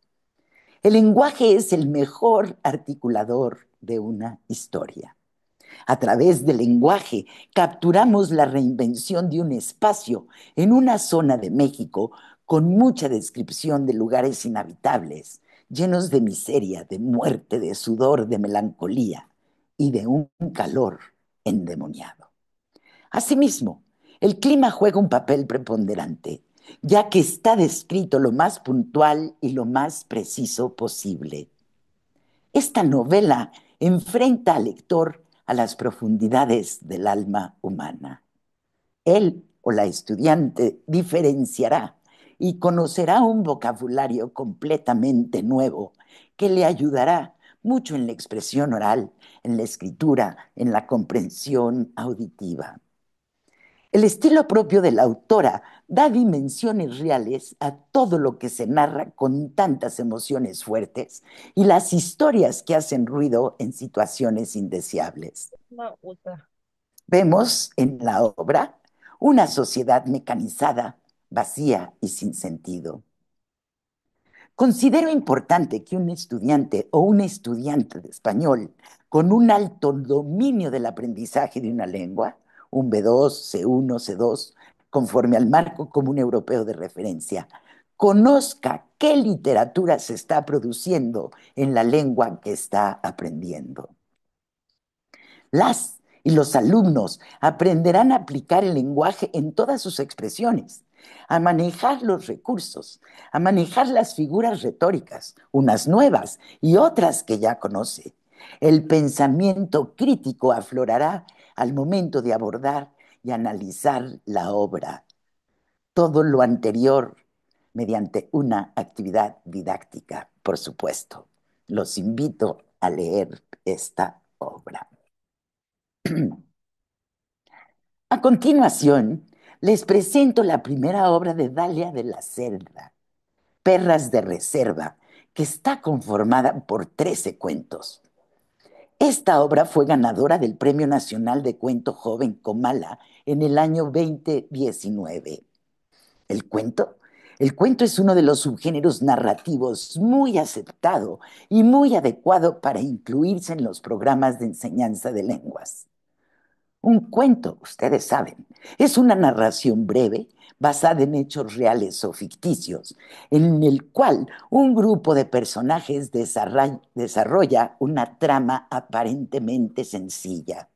El lenguaje es el mejor articulador de una historia. A través del lenguaje capturamos la reinvención de un espacio en una zona de México con mucha descripción de lugares inhabitables, llenos de miseria, de muerte, de sudor, de melancolía y de un calor endemoniado. Asimismo, el clima juega un papel preponderante, ya que está descrito lo más puntual y lo más preciso posible. Esta novela enfrenta al lector a las profundidades del alma humana. Él o la estudiante diferenciará y conocerá un vocabulario completamente nuevo que le ayudará mucho en la expresión oral, en la escritura, en la comprensión auditiva. El estilo propio de la autora da dimensiones reales a todo lo que se narra con tantas emociones fuertes y las historias que hacen ruido en situaciones indeseables. Vemos en la obra una sociedad mecanizada, vacía y sin sentido. Considero importante que un estudiante o una estudiante de español con un alto dominio del aprendizaje de una lengua, un B2, C1, C2, conforme al marco común europeo de referencia, conozca qué literatura se está produciendo en la lengua que está aprendiendo. Las y los alumnos aprenderán a aplicar el lenguaje en todas sus expresiones, a manejar los recursos, a manejar las figuras retóricas, unas nuevas y otras que ya conoce. El pensamiento crítico aflorará al momento de abordar y analizar la obra. Todo lo anterior mediante una actividad didáctica, por supuesto. Los invito a leer esta obra. A continuación, les presento la primera obra de Dalia de la Cerda, Perras de Reserva, que está conformada por 13 cuentos. Esta obra fue ganadora del Premio Nacional de Cuento Joven Comala en el año 2019. ¿El cuento? El cuento es uno de los subgéneros narrativos muy aceptado y muy adecuado para incluirse en los programas de enseñanza de lenguas. Un cuento, ustedes saben, es una narración breve basada en hechos reales o ficticios, en el cual un grupo de personajes desarrolla una trama aparentemente sencilla.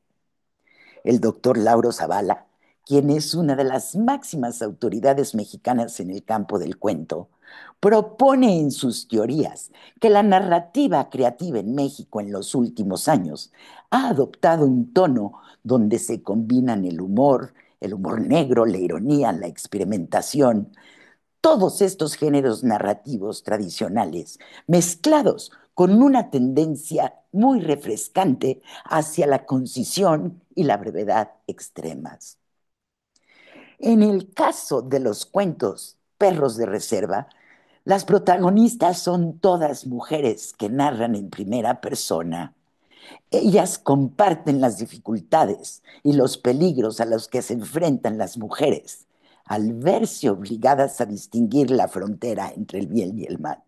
El doctor Lauro Zavala, quien es una de las máximas autoridades mexicanas en el campo del cuento, propone en sus teorías que la narrativa creativa en México en los últimos años ha adoptado un tono donde se combinan el humor negro, la ironía, la experimentación, todos estos géneros narrativos tradicionales mezclados con una tendencia muy refrescante hacia la concisión y la brevedad extremas. En el caso de los cuentos Perros de Reserva, las protagonistas son todas mujeres que narran en primera persona. Ellas comparten las dificultades y los peligros a los que se enfrentan las mujeres al verse obligadas a distinguir la frontera entre el bien y el mal.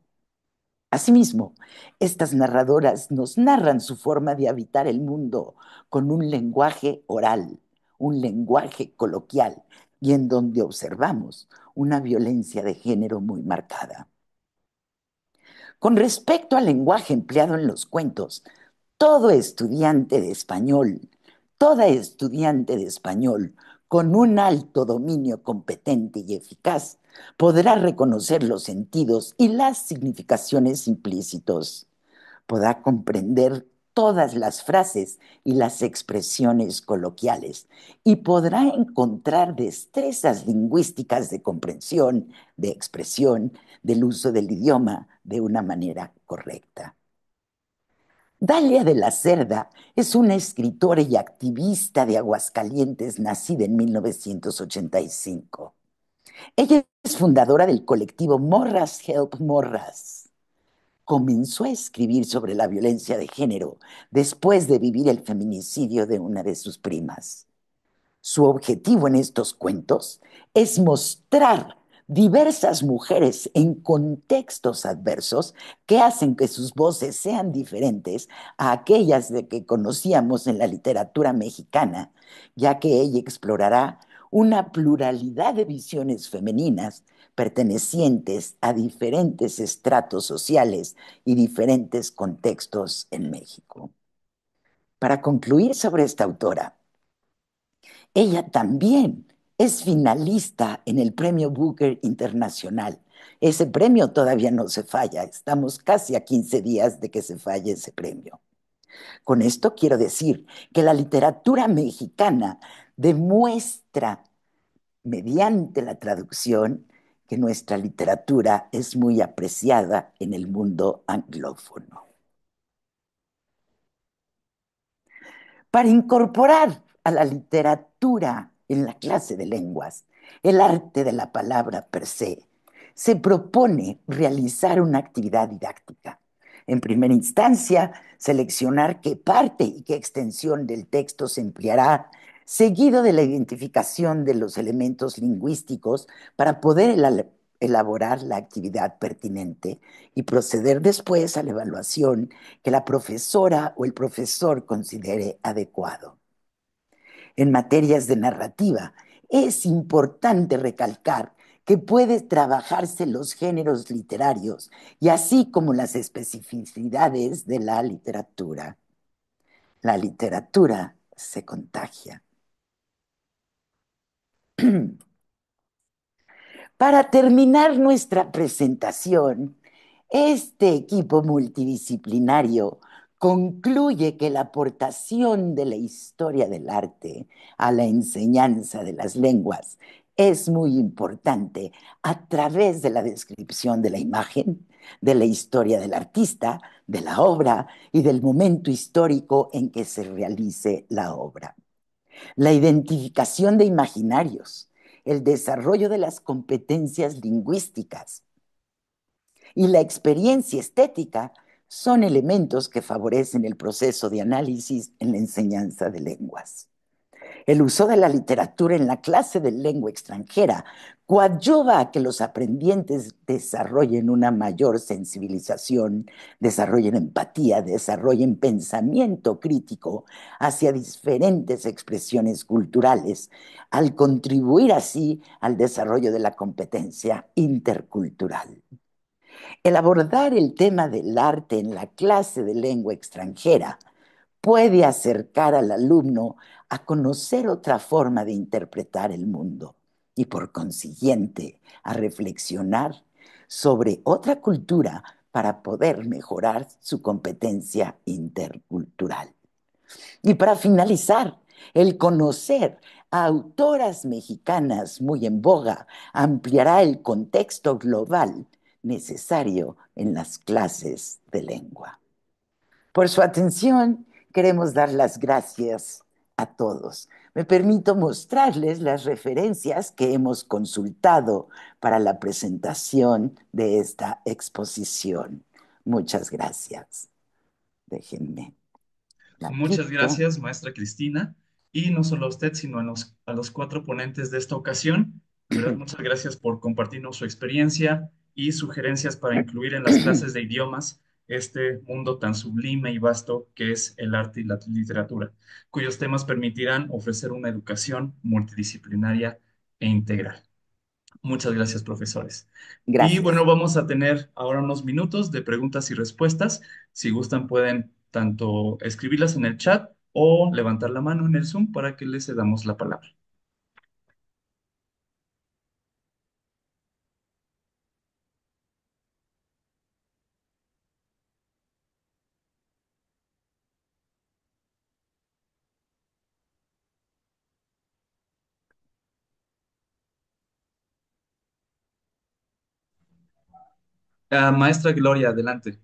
Asimismo, estas narradoras nos narran su forma de habitar el mundo con un lenguaje oral, un lenguaje coloquial, y en donde observamos una violencia de género muy marcada. Con respecto al lenguaje empleado en los cuentos, todo estudiante de español, toda estudiante de español con un alto dominio competente y eficaz podrá reconocer los sentidos y las significaciones implícitos. Podrá comprender todas las frases y las expresiones coloquiales y podrá encontrar destrezas lingüísticas de comprensión, de expresión, del uso del idioma de una manera correcta. Dalia de la Cerda es una escritora y activista de Aguascalientes nacida en 1985. Ella es fundadora del colectivo Morras Help Morras. Comenzó a escribir sobre la violencia de género después de vivir el feminicidio de una de sus primas. Su objetivo en estos cuentos es mostrar diversas mujeres en contextos adversos que hacen que sus voces sean diferentes a aquellas de que conocíamos en la literatura mexicana, ya que ella explorará una pluralidad de visiones femeninas pertenecientes a diferentes estratos sociales y diferentes contextos en México. Para concluir sobre esta autora, ella también es finalista en el Premio Booker Internacional. Ese premio todavía no se falla, estamos casi a 15 días de que se falle ese premio. Con esto quiero decir que la literatura mexicana demuestra, mediante la traducción, que nuestra literatura es muy apreciada en el mundo anglófono. Para incorporar a la literatura en la clase de lenguas, el arte de la palabra per se propone realizar una actividad didáctica. En primera instancia, seleccionar qué parte y qué extensión del texto se empleará, seguido de la identificación de los elementos lingüísticos para poder elaborar la actividad pertinente y proceder después a la evaluación que la profesora o el profesor considere adecuado. En materias de narrativa, es importante recalcar que puede trabajarse los géneros literarios y así como las especificidades de la literatura. La literatura se contagia. Para terminar nuestra presentación, este equipo multidisciplinario concluye que la aportación de la historia del arte a la enseñanza de las lenguas es muy importante a través de la descripción de la imagen, de la historia del artista, de la obra y del momento histórico en que se realice la obra. La identificación de imaginarios, el desarrollo de las competencias lingüísticas y la experiencia estética son elementos que favorecen el proceso de análisis en la enseñanza de lenguas. El uso de la literatura en la clase de lengua extranjera coadyuva a que los aprendientes desarrollen una mayor sensibilización, desarrollen empatía, desarrollen pensamiento crítico hacia diferentes expresiones culturales, al contribuir así al desarrollo de la competencia intercultural. El abordar el tema del arte en la clase de lengua extranjera puede acercar al alumno a conocer otra forma de interpretar el mundo y por consiguiente a reflexionar sobre otra cultura para poder mejorar su competencia intercultural. Y para finalizar, el conocer a autoras mexicanas muy en boga ampliará el contexto global necesario en las clases de lengua. Por su atención, queremos dar las gracias a todos. Me permito mostrarles las referencias que hemos consultado para la presentación de esta exposición. Muchas gracias. Déjenme la Muchas quito. gracias, maestra Cristina, y no solo a usted, sino a los cuatro ponentes de esta ocasión. De verdad, muchas gracias por compartirnos su experiencia y sugerencias para incluir en las clases de idiomas este mundo tan sublime y vasto que es el arte y la literatura, cuyos temas permitirán ofrecer una educación multidisciplinaria e integral. Muchas gracias, profesores. Y Gracias. bueno, vamos a tener ahora unos minutos de preguntas y respuestas. Si gustan, pueden tanto escribirlas en el chat o levantar la mano en el Zoom para que les cedamos la palabra. Maestra Gloria, adelante.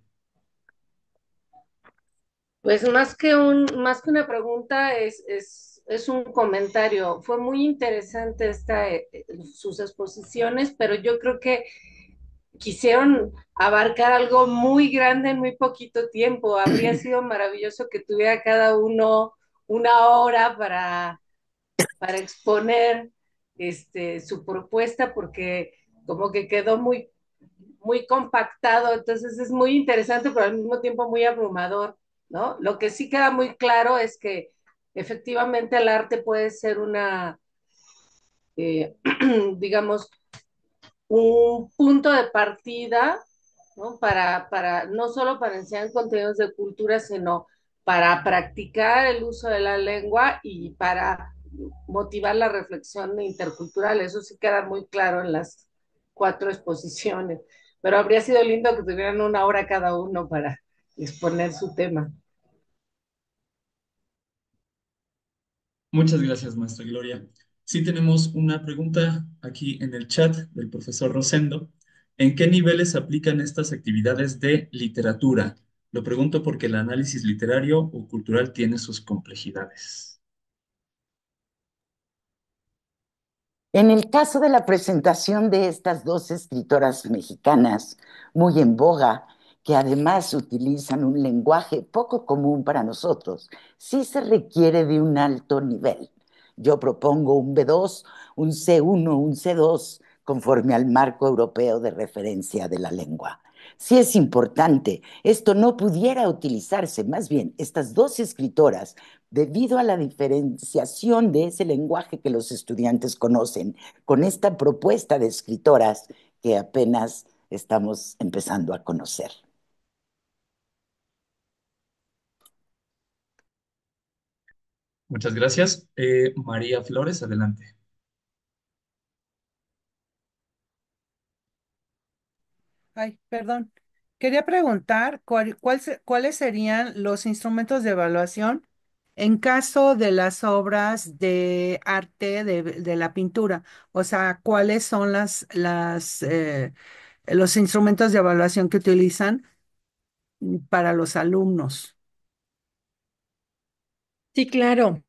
Pues más que una pregunta, es es un comentario. Fue muy interesante sus exposiciones, pero yo creo que quisieron abarcar algo muy grande en muy poquito tiempo. Habría sido maravilloso que tuviera cada uno una hora para exponer su propuesta, porque como que quedó muy compactado, entonces es muy interesante, pero al mismo tiempo muy abrumador, ¿no? Lo que sí queda muy claro es que efectivamente el arte puede ser eh, digamos, un punto de partida, ¿no? No solo para enseñar contenidos de cultura, sino para practicar el uso de la lengua y para motivar la reflexión intercultural. Eso sí queda muy claro en las 4 exposiciones, pero habría sido lindo que tuvieran una hora cada uno para exponer su tema. Muchas gracias, maestra Gloria. Sí tenemos una pregunta aquí en el chat del profesor Rosendo. ¿En qué niveles se aplican estas actividades de literatura? Lo pregunto porque el análisis literario o cultural tiene sus complejidades. En el caso de la presentación de estas dos escritoras mexicanas, muy en boga, que además utilizan un lenguaje poco común para nosotros, sí se requiere de un alto nivel. Yo propongo un B2, un C1, un C2, conforme al marco europeo de referencia de la lengua. Sí es importante, esto no pudiera utilizarse, más bien, estas dos escritoras, debido a la diferenciación de ese lenguaje que los estudiantes conocen, con esta propuesta de escritoras que apenas estamos empezando a conocer. Muchas gracias. María Flores, adelante. Ay, perdón. Quería preguntar cuáles serían los instrumentos de evaluación en caso de las obras de arte de la pintura. O sea, cuáles son los instrumentos de evaluación que utilizan para los alumnos. Sí, claro.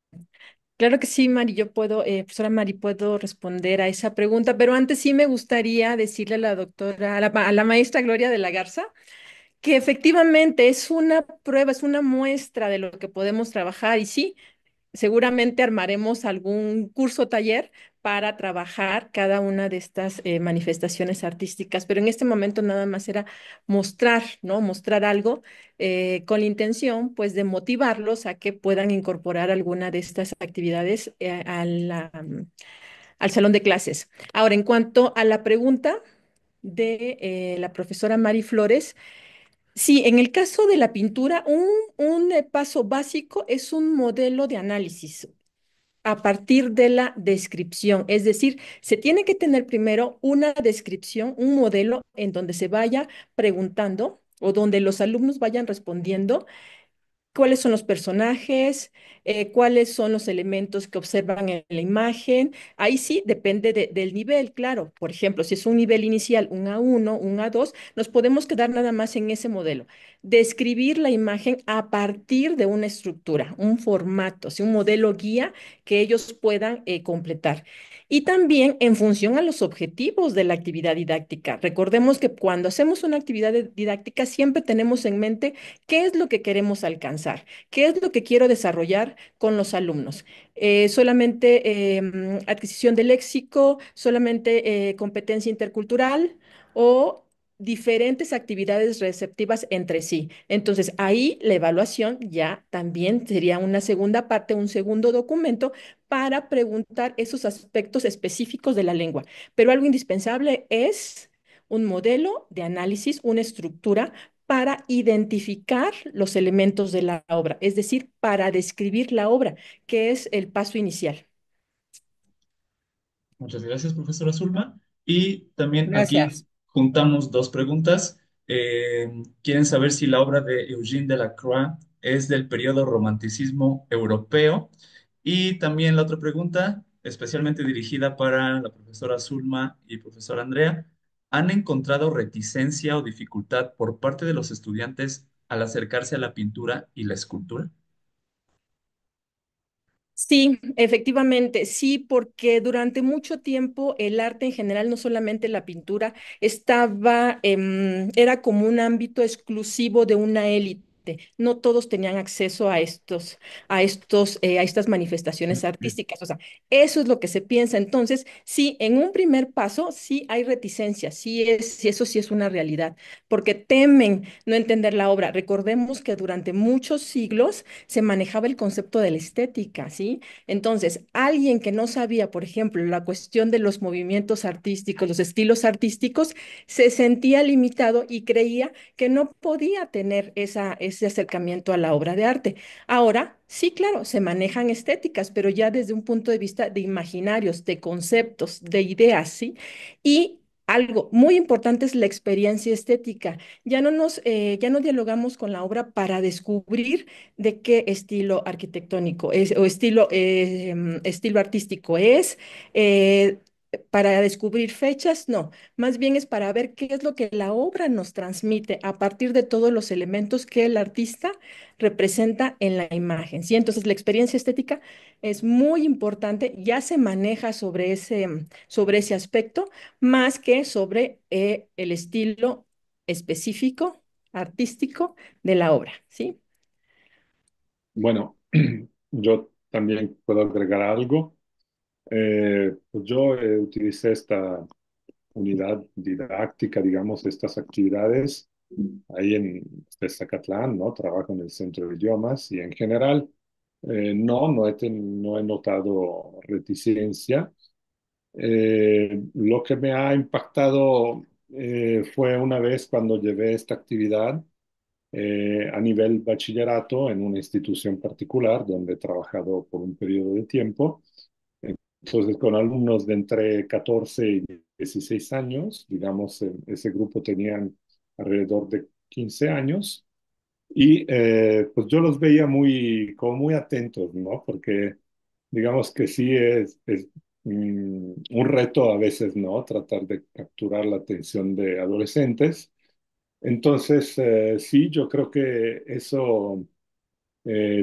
Claro que sí, Mari, yo puedo, profesora Mari, puedo responder a esa pregunta, pero antes sí me gustaría decirle a la doctora, a la maestra Gloria de la Garza, que efectivamente es una prueba, es una muestra de lo que podemos trabajar y sí, seguramente armaremos algún curso o taller para trabajar cada una de estas manifestaciones artísticas, pero en este momento nada más era mostrar, ¿no? Mostrar algo con la intención, pues, de motivarlos a que puedan incorporar alguna de estas actividades al salón de clases. Ahora, en cuanto a la pregunta de la profesora Mari Flores, sí, en el caso de la pintura, un paso básico es un modelo de análisis a partir de la descripción. Es decir, se tiene que tener primero una descripción, un modelo en donde se vaya preguntando o donde los alumnos vayan respondiendo cuáles son los personajes, cuáles son los elementos que observan en la imagen. Ahí sí depende del nivel, claro. Por ejemplo, si es un nivel inicial, un A1, un A2, nos podemos quedar nada más en ese modelo. Describir la imagen a partir de una estructura, un formato, sí, un modelo guía que ellos puedan completar. Y también en función a los objetivos de la actividad didáctica. Recordemos que cuando hacemos una actividad didáctica siempre tenemos en mente qué es lo que queremos alcanzar, qué es lo que quiero desarrollar con los alumnos. Solamente adquisición de léxico, solamente competencia intercultural o diferentes actividades receptivas entre sí. Entonces, ahí la evaluación ya también sería una segunda parte, un segundo documento para preguntar esos aspectos específicos de la lengua. Pero algo indispensable es un modelo de análisis, una estructura para identificar los elementos de la obra, es decir, para describir la obra, que es el paso inicial. Muchas gracias, profesora Zulma. Y también aquí Gracias. juntamos dos preguntas. Quieren saber si la obra de Eugène Delacroix es del periodo romanticismo europeo. Y también la otra pregunta, especialmente dirigida para la profesora Zulma y profesora Andrea, ¿han encontrado reticencia o dificultad por parte de los estudiantes al acercarse a la pintura y la escultura? Sí, efectivamente, sí, porque durante mucho tiempo el arte en general, no solamente la pintura, era como un ámbito exclusivo de una élite. No todos tenían acceso a estas manifestaciones artísticas. O sea, eso es lo que se piensa. Entonces, sí, en un primer paso, sí hay reticencia, sí, eso sí es una realidad, porque temen no entender la obra. Recordemos que durante muchos siglos se manejaba el concepto de la estética, ¿sí? Entonces, alguien que no sabía, por ejemplo, la cuestión de los movimientos artísticos, los estilos artísticos, se sentía limitado y creía que no podía tener ese acercamiento a la obra de arte. Ahora, sí, claro, se manejan estéticas, pero ya desde un punto de vista de imaginarios, de conceptos, de ideas, ¿sí? Y algo muy importante es la experiencia estética. Ya no dialogamos con la obra para descubrir de qué estilo arquitectónico es o estilo artístico es, eh, para descubrir fechas, no, más bien es para ver qué es lo que la obra nos transmite a partir de todos los elementos que el artista representa en la imagen, ¿sí? Entonces la experiencia estética es muy importante, ya se maneja sobre ese aspecto, más que sobre el estilo específico, artístico de la obra, ¿sí? Bueno, yo también puedo agregar algo. Pues yo utilicé esta unidad didáctica, digamos, estas actividades ahí en Zacatlán, ¿no? Trabajo en el centro de idiomas y en general no he notado reticencia. Lo que me ha impactado fue una vez cuando llevé esta actividad a nivel bachillerato en una institución particular donde he trabajado por un periodo de tiempo. Entonces, con alumnos de entre 14 y 16 años, digamos, ese grupo tenían alrededor de 15 años, y pues yo los veía como muy atentos, ¿no? Porque digamos que sí es un reto a veces, ¿no? Tratar de capturar la atención de adolescentes. Entonces, sí, yo creo que eso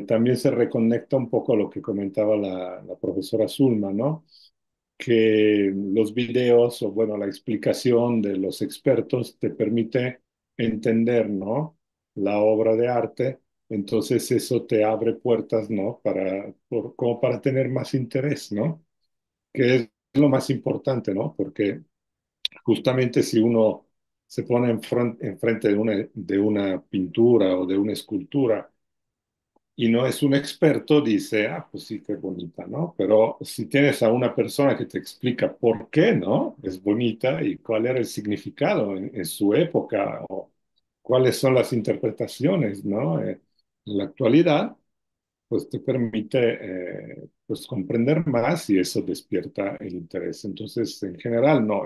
también se reconecta un poco a lo que comentaba la profesora Zulma, ¿no? Que los videos o, bueno, la explicación de los expertos te permite entender, ¿no? La obra de arte. Entonces eso te abre puertas, ¿no? Como para tener más interés, ¿no? Que es lo más importante, ¿no? Porque justamente si uno se pone enfrente de una pintura o de una escultura y no es un experto, dice, ah, pues sí, qué bonita, ¿no? Pero si tienes a una persona que te explica por qué, ¿no? Es bonita y cuál era el significado en su época o cuáles son las interpretaciones, ¿no? En la actualidad, pues te permite, pues comprender más y eso despierta el interés. Entonces, en general, no,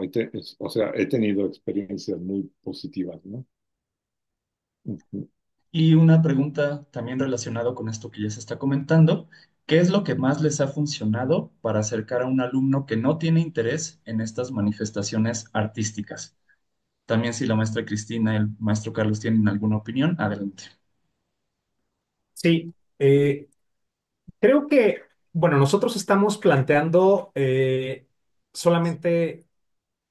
o sea, he tenido experiencias muy positivas, ¿no? Ujú. Y una pregunta también relacionada con esto que ya se está comentando, ¿qué es lo que más les ha funcionado para acercar a un alumno que no tiene interés en estas manifestaciones artísticas? También si la maestra Cristina y el maestro Carlos tienen alguna opinión, adelante. Sí, creo que, bueno, nosotros estamos planteando solamente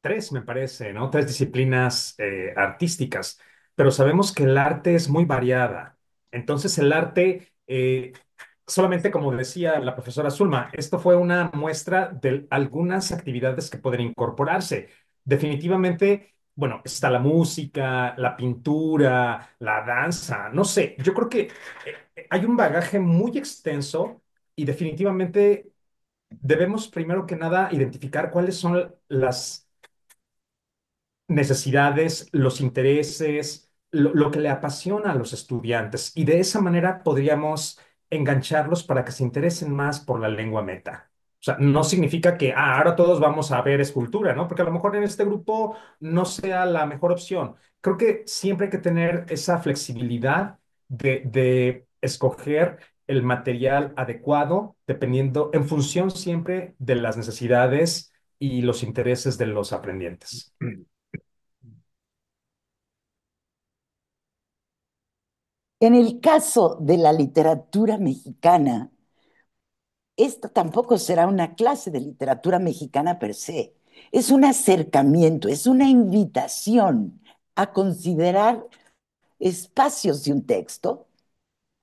tres, me parece, ¿no? Tres disciplinas artísticas, pero sabemos que el arte es muy variada. Entonces, el arte, solamente como decía la profesora Zulma, esto fue una muestra de algunas actividades que pueden incorporarse. Definitivamente, bueno, está la música, la pintura, la danza, no sé, yo creo que hay un bagaje muy extenso y definitivamente debemos primero que nada identificar cuáles son las necesidades, los intereses, lo que le apasiona a los estudiantes. Y de esa manera podríamos engancharlos para que se interesen más por la lengua meta. O sea, no significa que ahora todos vamos a ver escultura, ¿no? Porque a lo mejor en este grupo no sea la mejor opción. Creo que siempre hay que tener esa flexibilidad de escoger el material adecuado, dependiendo, en función siempre de las necesidades y los intereses de los aprendientes. En el caso de la literatura mexicana, esta tampoco será una clase de literatura mexicana per se. Es un acercamiento, es una invitación a considerar espacios de un texto.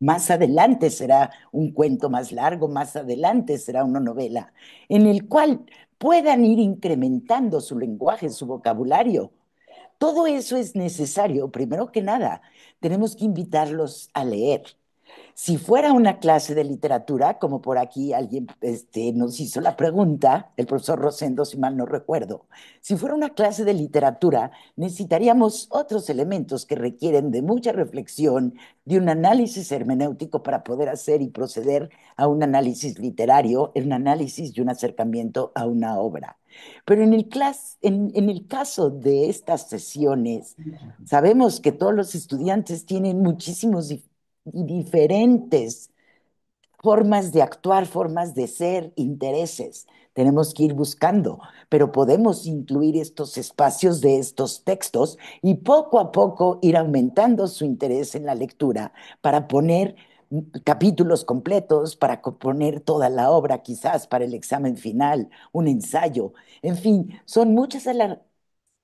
Más adelante será un cuento más largo, más adelante será una novela, en el cual puedan ir incrementando su lenguaje, su vocabulario. Todo eso es necesario. Primero que nada, tenemos que invitarlos a leer. Si fuera una clase de literatura, como por aquí alguien nos hizo la pregunta, el profesor Rosendo, si mal no recuerdo, si fuera una clase de literatura, necesitaríamos otros elementos que requieren de mucha reflexión, de un análisis hermenéutico para poder hacer y proceder a un análisis literario, un análisis y un acercamiento a una obra. Pero en el caso de estas sesiones, sabemos que todos los estudiantes tienen muchísimos y diferentes formas de actuar, formas de ser, intereses. Tenemos que ir buscando, pero podemos incluir estos espacios de estos textos y poco a poco ir aumentando su interés en la lectura para poner capítulos completos, para poner toda la obra quizás para el examen final, un ensayo. En fin, son muchas las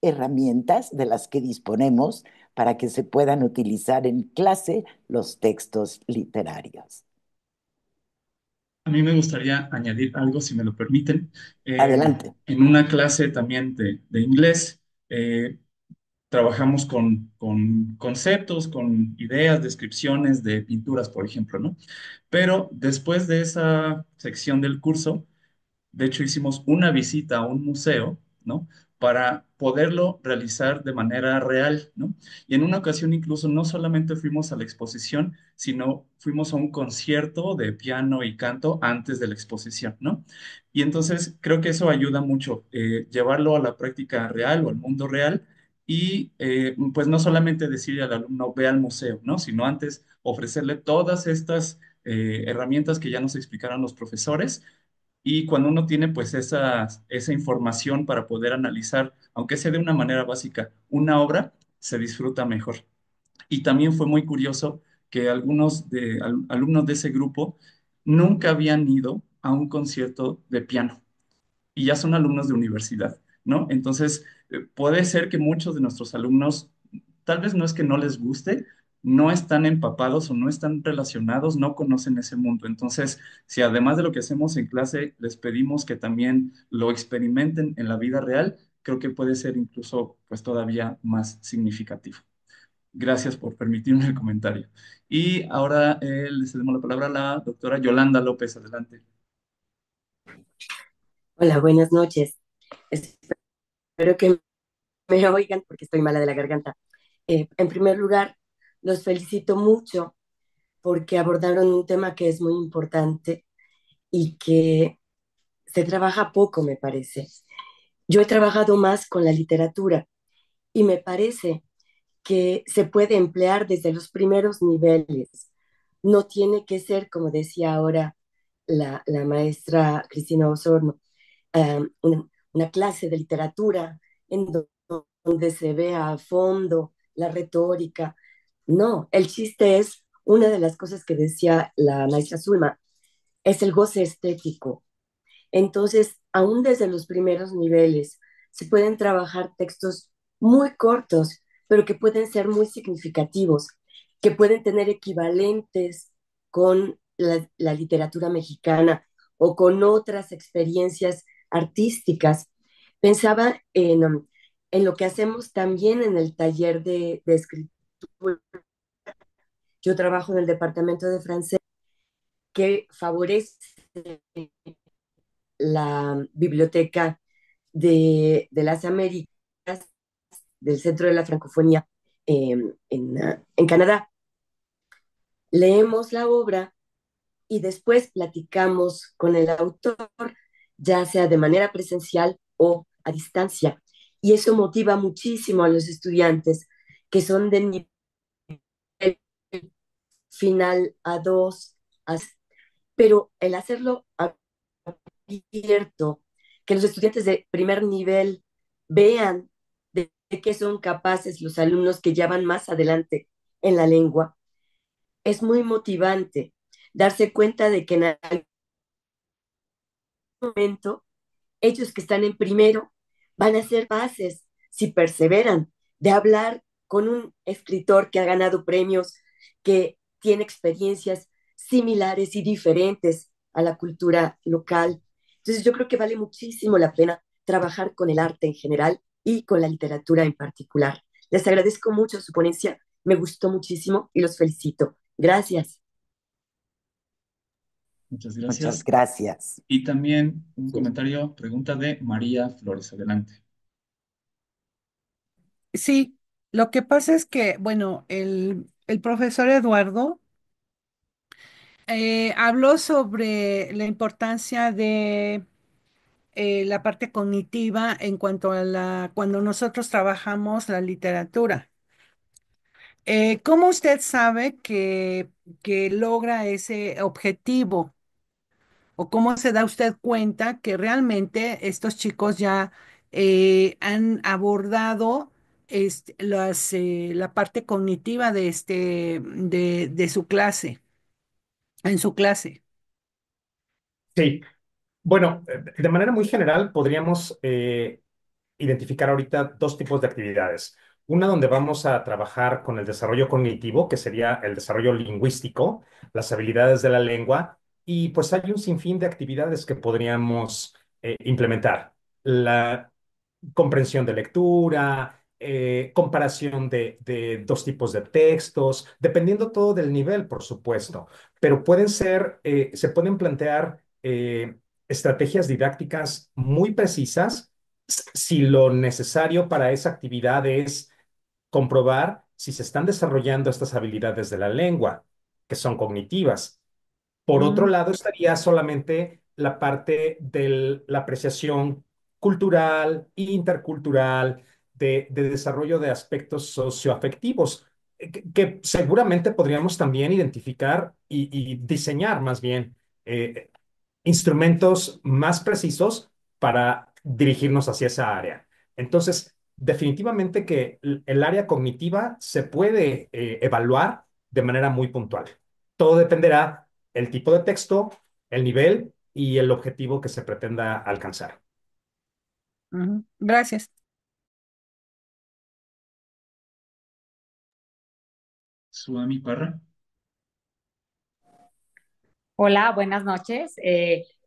herramientas de las que disponemos para que se puedan utilizar en clase los textos literarios. A mí me gustaría añadir algo, si me lo permiten. Adelante. En una clase también de inglés, trabajamos con conceptos, con ideas, descripciones de pinturas, por ejemplo, ¿no? Pero después de esa sección del curso, de hecho, hicimos una visita a un museo, ¿no? Para poderlo realizar de manera real, ¿no? Y en una ocasión incluso no solamente fuimos a la exposición, sino fuimos a un concierto de piano y canto antes de la exposición, ¿no? Y entonces creo que eso ayuda mucho, llevarlo a la práctica real o al mundo real y pues no solamente decirle al alumno, ve al museo, ¿no? Sino antes ofrecerle todas estas herramientas que ya nos explicaron los profesores y cuando uno tiene pues esa información para poder analizar, aunque sea de una manera básica, una obra, se disfruta mejor. Y también fue muy curioso que alumnos de ese grupo nunca habían ido a un concierto de piano y ya son alumnos de universidad, ¿no? Entonces, puede ser que muchos de nuestros alumnos, tal vez no es que no les guste, no están empapados o no están relacionados, no conocen ese mundo. Entonces, si además de lo que hacemos en clase, les pedimos que también lo experimenten en la vida real, creo que puede ser incluso, pues, todavía más significativo. Gracias por permitirme el comentario. Y ahora le cedemos la palabra a la doctora Yolanda López. Adelante. Hola, buenas noches. Espero que me oigan porque estoy mala de la garganta. En primer lugar, los felicito mucho porque abordaron un tema que es muy importante y que se trabaja poco, me parece. Yo he trabajado más con la literatura y me parece que se puede emplear desde los primeros niveles. No tiene que ser, como decía ahora la maestra Cristina Osorno, una clase de literatura en donde se vea a fondo la retórica. No, el chiste es, una de las cosas que decía la maestra Zulma, es el goce estético. Entonces, aún desde los primeros niveles, se pueden trabajar textos muy cortos, pero que pueden ser muy significativos, que pueden tener equivalentes con la literatura mexicana o con otras experiencias artísticas. Pensaba en lo que hacemos también en el taller de escritura. Yo trabajo en el departamento de francés que favorece la biblioteca de las Américas, del Centro de la Francofonía en Canadá. Leemos la obra y después platicamos con el autor, ya sea de manera presencial o a distancia. Y eso motiva muchísimo a los estudiantes que son de nivel final A2, pero el hacerlo abierto, que los estudiantes de primer nivel vean de qué son capaces los alumnos que ya van más adelante en la lengua, es muy motivante darse cuenta de que en momento, ellos que están en primero van a ser bases, si perseveran, de hablar con un escritor que ha ganado premios, que tiene experiencias similares y diferentes a la cultura local. Entonces yo creo que vale muchísimo la pena trabajar con el arte en general y con la literatura en particular. Les agradezco mucho su ponencia, me gustó muchísimo y los felicito. Gracias. Muchas Muchas gracias. gracias. Y también un comentario, pregunta de María Flores. Adelante. Sí, lo que pasa es que, bueno, el profesor Eduardo habló sobre la importancia de la parte cognitiva en cuanto a cuando nosotros trabajamos la literatura. ¿Cómo usted sabe que logra ese objetivo? ¿O cómo se da usted cuenta que realmente estos chicos ya han abordado la parte cognitiva de su clase, en su clase? Sí, bueno, de manera muy general podríamos identificar ahorita dos tipos de actividades. Una donde vamos a trabajar con el desarrollo cognitivo, que sería el desarrollo lingüístico, las habilidades de la lengua, y pues hay un sinfín de actividades que podríamos implementar. La comprensión de lectura, comparación de dos tipos de textos, dependiendo todo del nivel, por supuesto, pero se pueden plantear estrategias didácticas muy precisas si lo necesario para esa actividad es comprobar si se están desarrollando estas habilidades de la lengua, que son cognitivas. Por otro Mm, lado, estaría solamente la parte de la apreciación cultural, intercultural, de desarrollo de aspectos socioafectivos, que seguramente podríamos también identificar y diseñar más bien eh, instrumentos más precisos para dirigirnos hacia esa área. Entonces, definitivamente que el área cognitiva se puede evaluar de manera muy puntual. Todo dependerá el tipo de texto, el nivel y el objetivo que se pretenda alcanzar. ujú. Gracias. Suami Parra. Hola, buenas noches.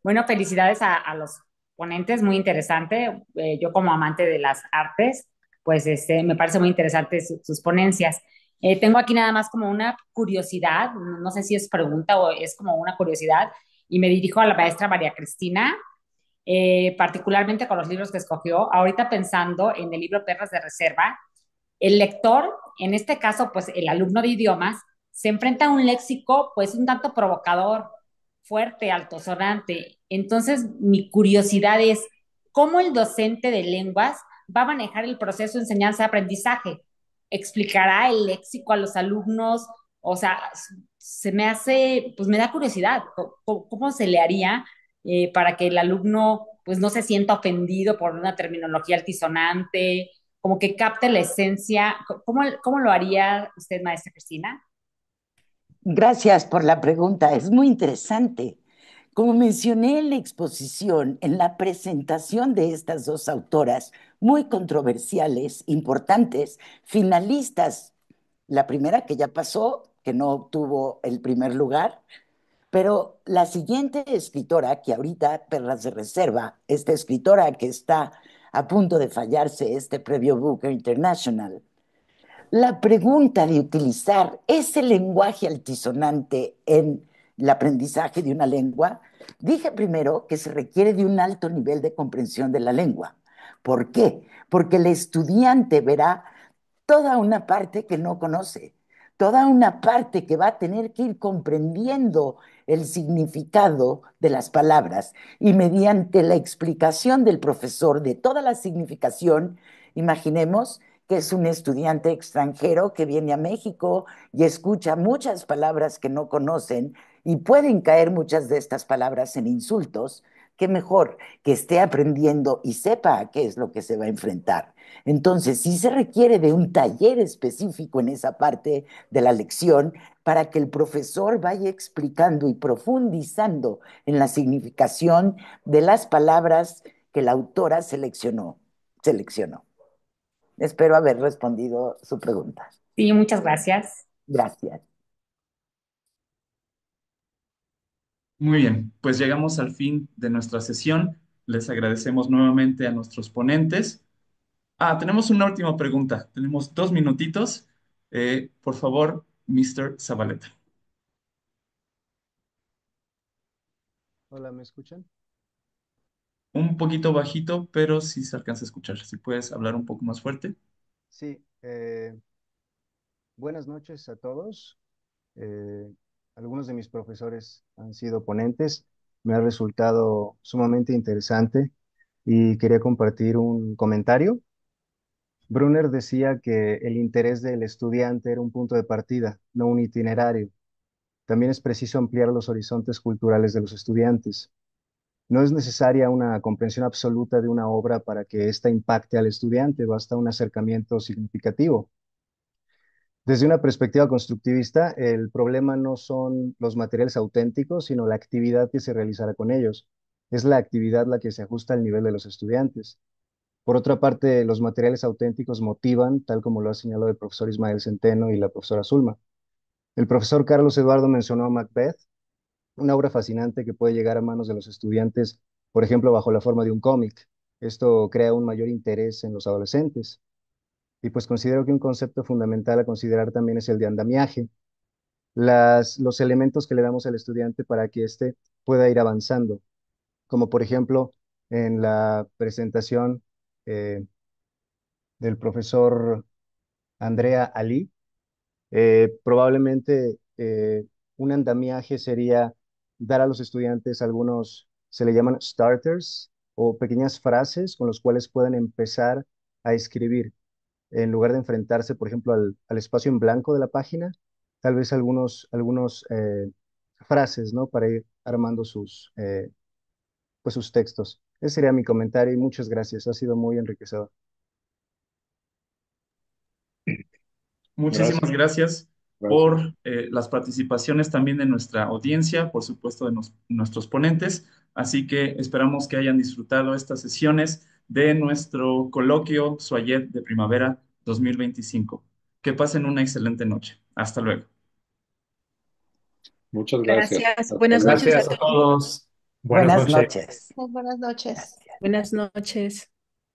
Bueno, felicidades a los ponentes, muy interesante. Yo como amante de las artes, pues me parece muy interesante sus ponencias. Tengo aquí nada más como una curiosidad, no sé si es pregunta o es como una curiosidad, y me dirijo a la maestra María Cristina, particularmente con los libros que escogió. Ahorita pensando en el libro Perras de Reserva, el lector, en este caso, pues el alumno de idiomas, se enfrenta a un léxico pues un tanto provocador, fuerte, altosonante. Entonces, mi curiosidad es, ¿cómo el docente de lenguas va a manejar el proceso de enseñanza-aprendizaje? ¿Explicará el léxico a los alumnos? O sea, se me hace, pues me da curiosidad, ¿cómo se le haría para que el alumno pues no se sienta ofendido por una terminología altisonante, como que capte la esencia? ¿Cómo lo haría usted, maestra Cristina? Gracias por la pregunta, es muy interesante. Como mencioné en la exposición, en la presentación de estas dos autoras, muy controversiales, importantes, finalistas, la primera que ya pasó, que no obtuvo el primer lugar, pero la siguiente escritora, que ahorita Perlas de Reserva, esta escritora que está a punto de fallarse este premio Booker International, la pregunta de utilizar ese lenguaje altisonante en el aprendizaje de una lengua, dije primero que se requiere de un alto nivel de comprensión de la lengua. ¿Por qué? Porque el estudiante verá toda una parte que no conoce, toda una parte que va a tener que ir comprendiendo el significado de las palabras y mediante la explicación del profesor de toda la significación, imaginemos que es un estudiante extranjero que viene a México y escucha muchas palabras que no conocen y pueden caer muchas de estas palabras en insultos. qué mejor que esté aprendiendo y sepa a qué es lo que se va a enfrentar. Entonces, sí se requiere de un taller específico en esa parte de la lección para que el profesor vaya explicando y profundizando en la significación de las palabras que la autora seleccionó. Espero haber respondido su pregunta. Sí, muchas gracias. Gracias. Muy bien, pues llegamos al fin de nuestra sesión. Les agradecemos nuevamente a nuestros ponentes. Tenemos una última pregunta. Tenemos 2 minutitos. Por favor, Mr. Zabaleta. Hola, ¿me escuchan? Un poquito bajito, pero sí se alcanza a escuchar. Si puedes hablar un poco más fuerte. Sí, buenas noches a todos. Eh, Algunos de mis profesores han sido ponentes. Me ha resultado sumamente interesante y quería compartir un comentario. Brunner decía que el interés del estudiante era un punto de partida, no un itinerario. También es preciso ampliar los horizontes culturales de los estudiantes. No es necesaria una comprensión absoluta de una obra para que ésta impacte al estudiante, basta un acercamiento significativo. Desde una perspectiva constructivista, el problema no son los materiales auténticos, sino la actividad que se realizará con ellos. Es la actividad la que se ajusta al nivel de los estudiantes. Por otra parte, los materiales auténticos motivan, tal como lo ha señalado el profesor Ismael Centeno y la profesora Zulma. El profesor Carlos Eduardo mencionó Macbeth, una obra fascinante que puede llegar a manos de los estudiantes, por ejemplo, bajo la forma de un cómic. Esto crea un mayor interés en los adolescentes. Y pues considero que un concepto fundamental a considerar también es el de andamiaje, los elementos que le damos al estudiante para que éste pueda ir avanzando, como por ejemplo en la presentación eh, del profesor Andrea Ali, probablemente un andamiaje sería dar a los estudiantes algunos, se le llaman starters o pequeñas frases con los cuales puedan empezar a escribir en lugar de enfrentarse, por ejemplo, al espacio en blanco de la página, tal vez algunos frases, ¿no? Para ir armando pues sus textos. Ese sería mi comentario y muchas gracias. Ha sido muy enriquecedor. Muchísimas Gracias. gracias Gracias. por las participaciones también de nuestra audiencia, por supuesto de nuestros ponentes. Así que esperamos que hayan disfrutado estas sesiones de nuestro coloquio Soyet de Primavera 2025. Que pasen una excelente noche. Hasta luego. Muchas gracias. Gracias. Hasta Buenas luego. noches a Gracias a todos. todos. Buenas Buenas noches. noches. Buenas noches. Buenas noches.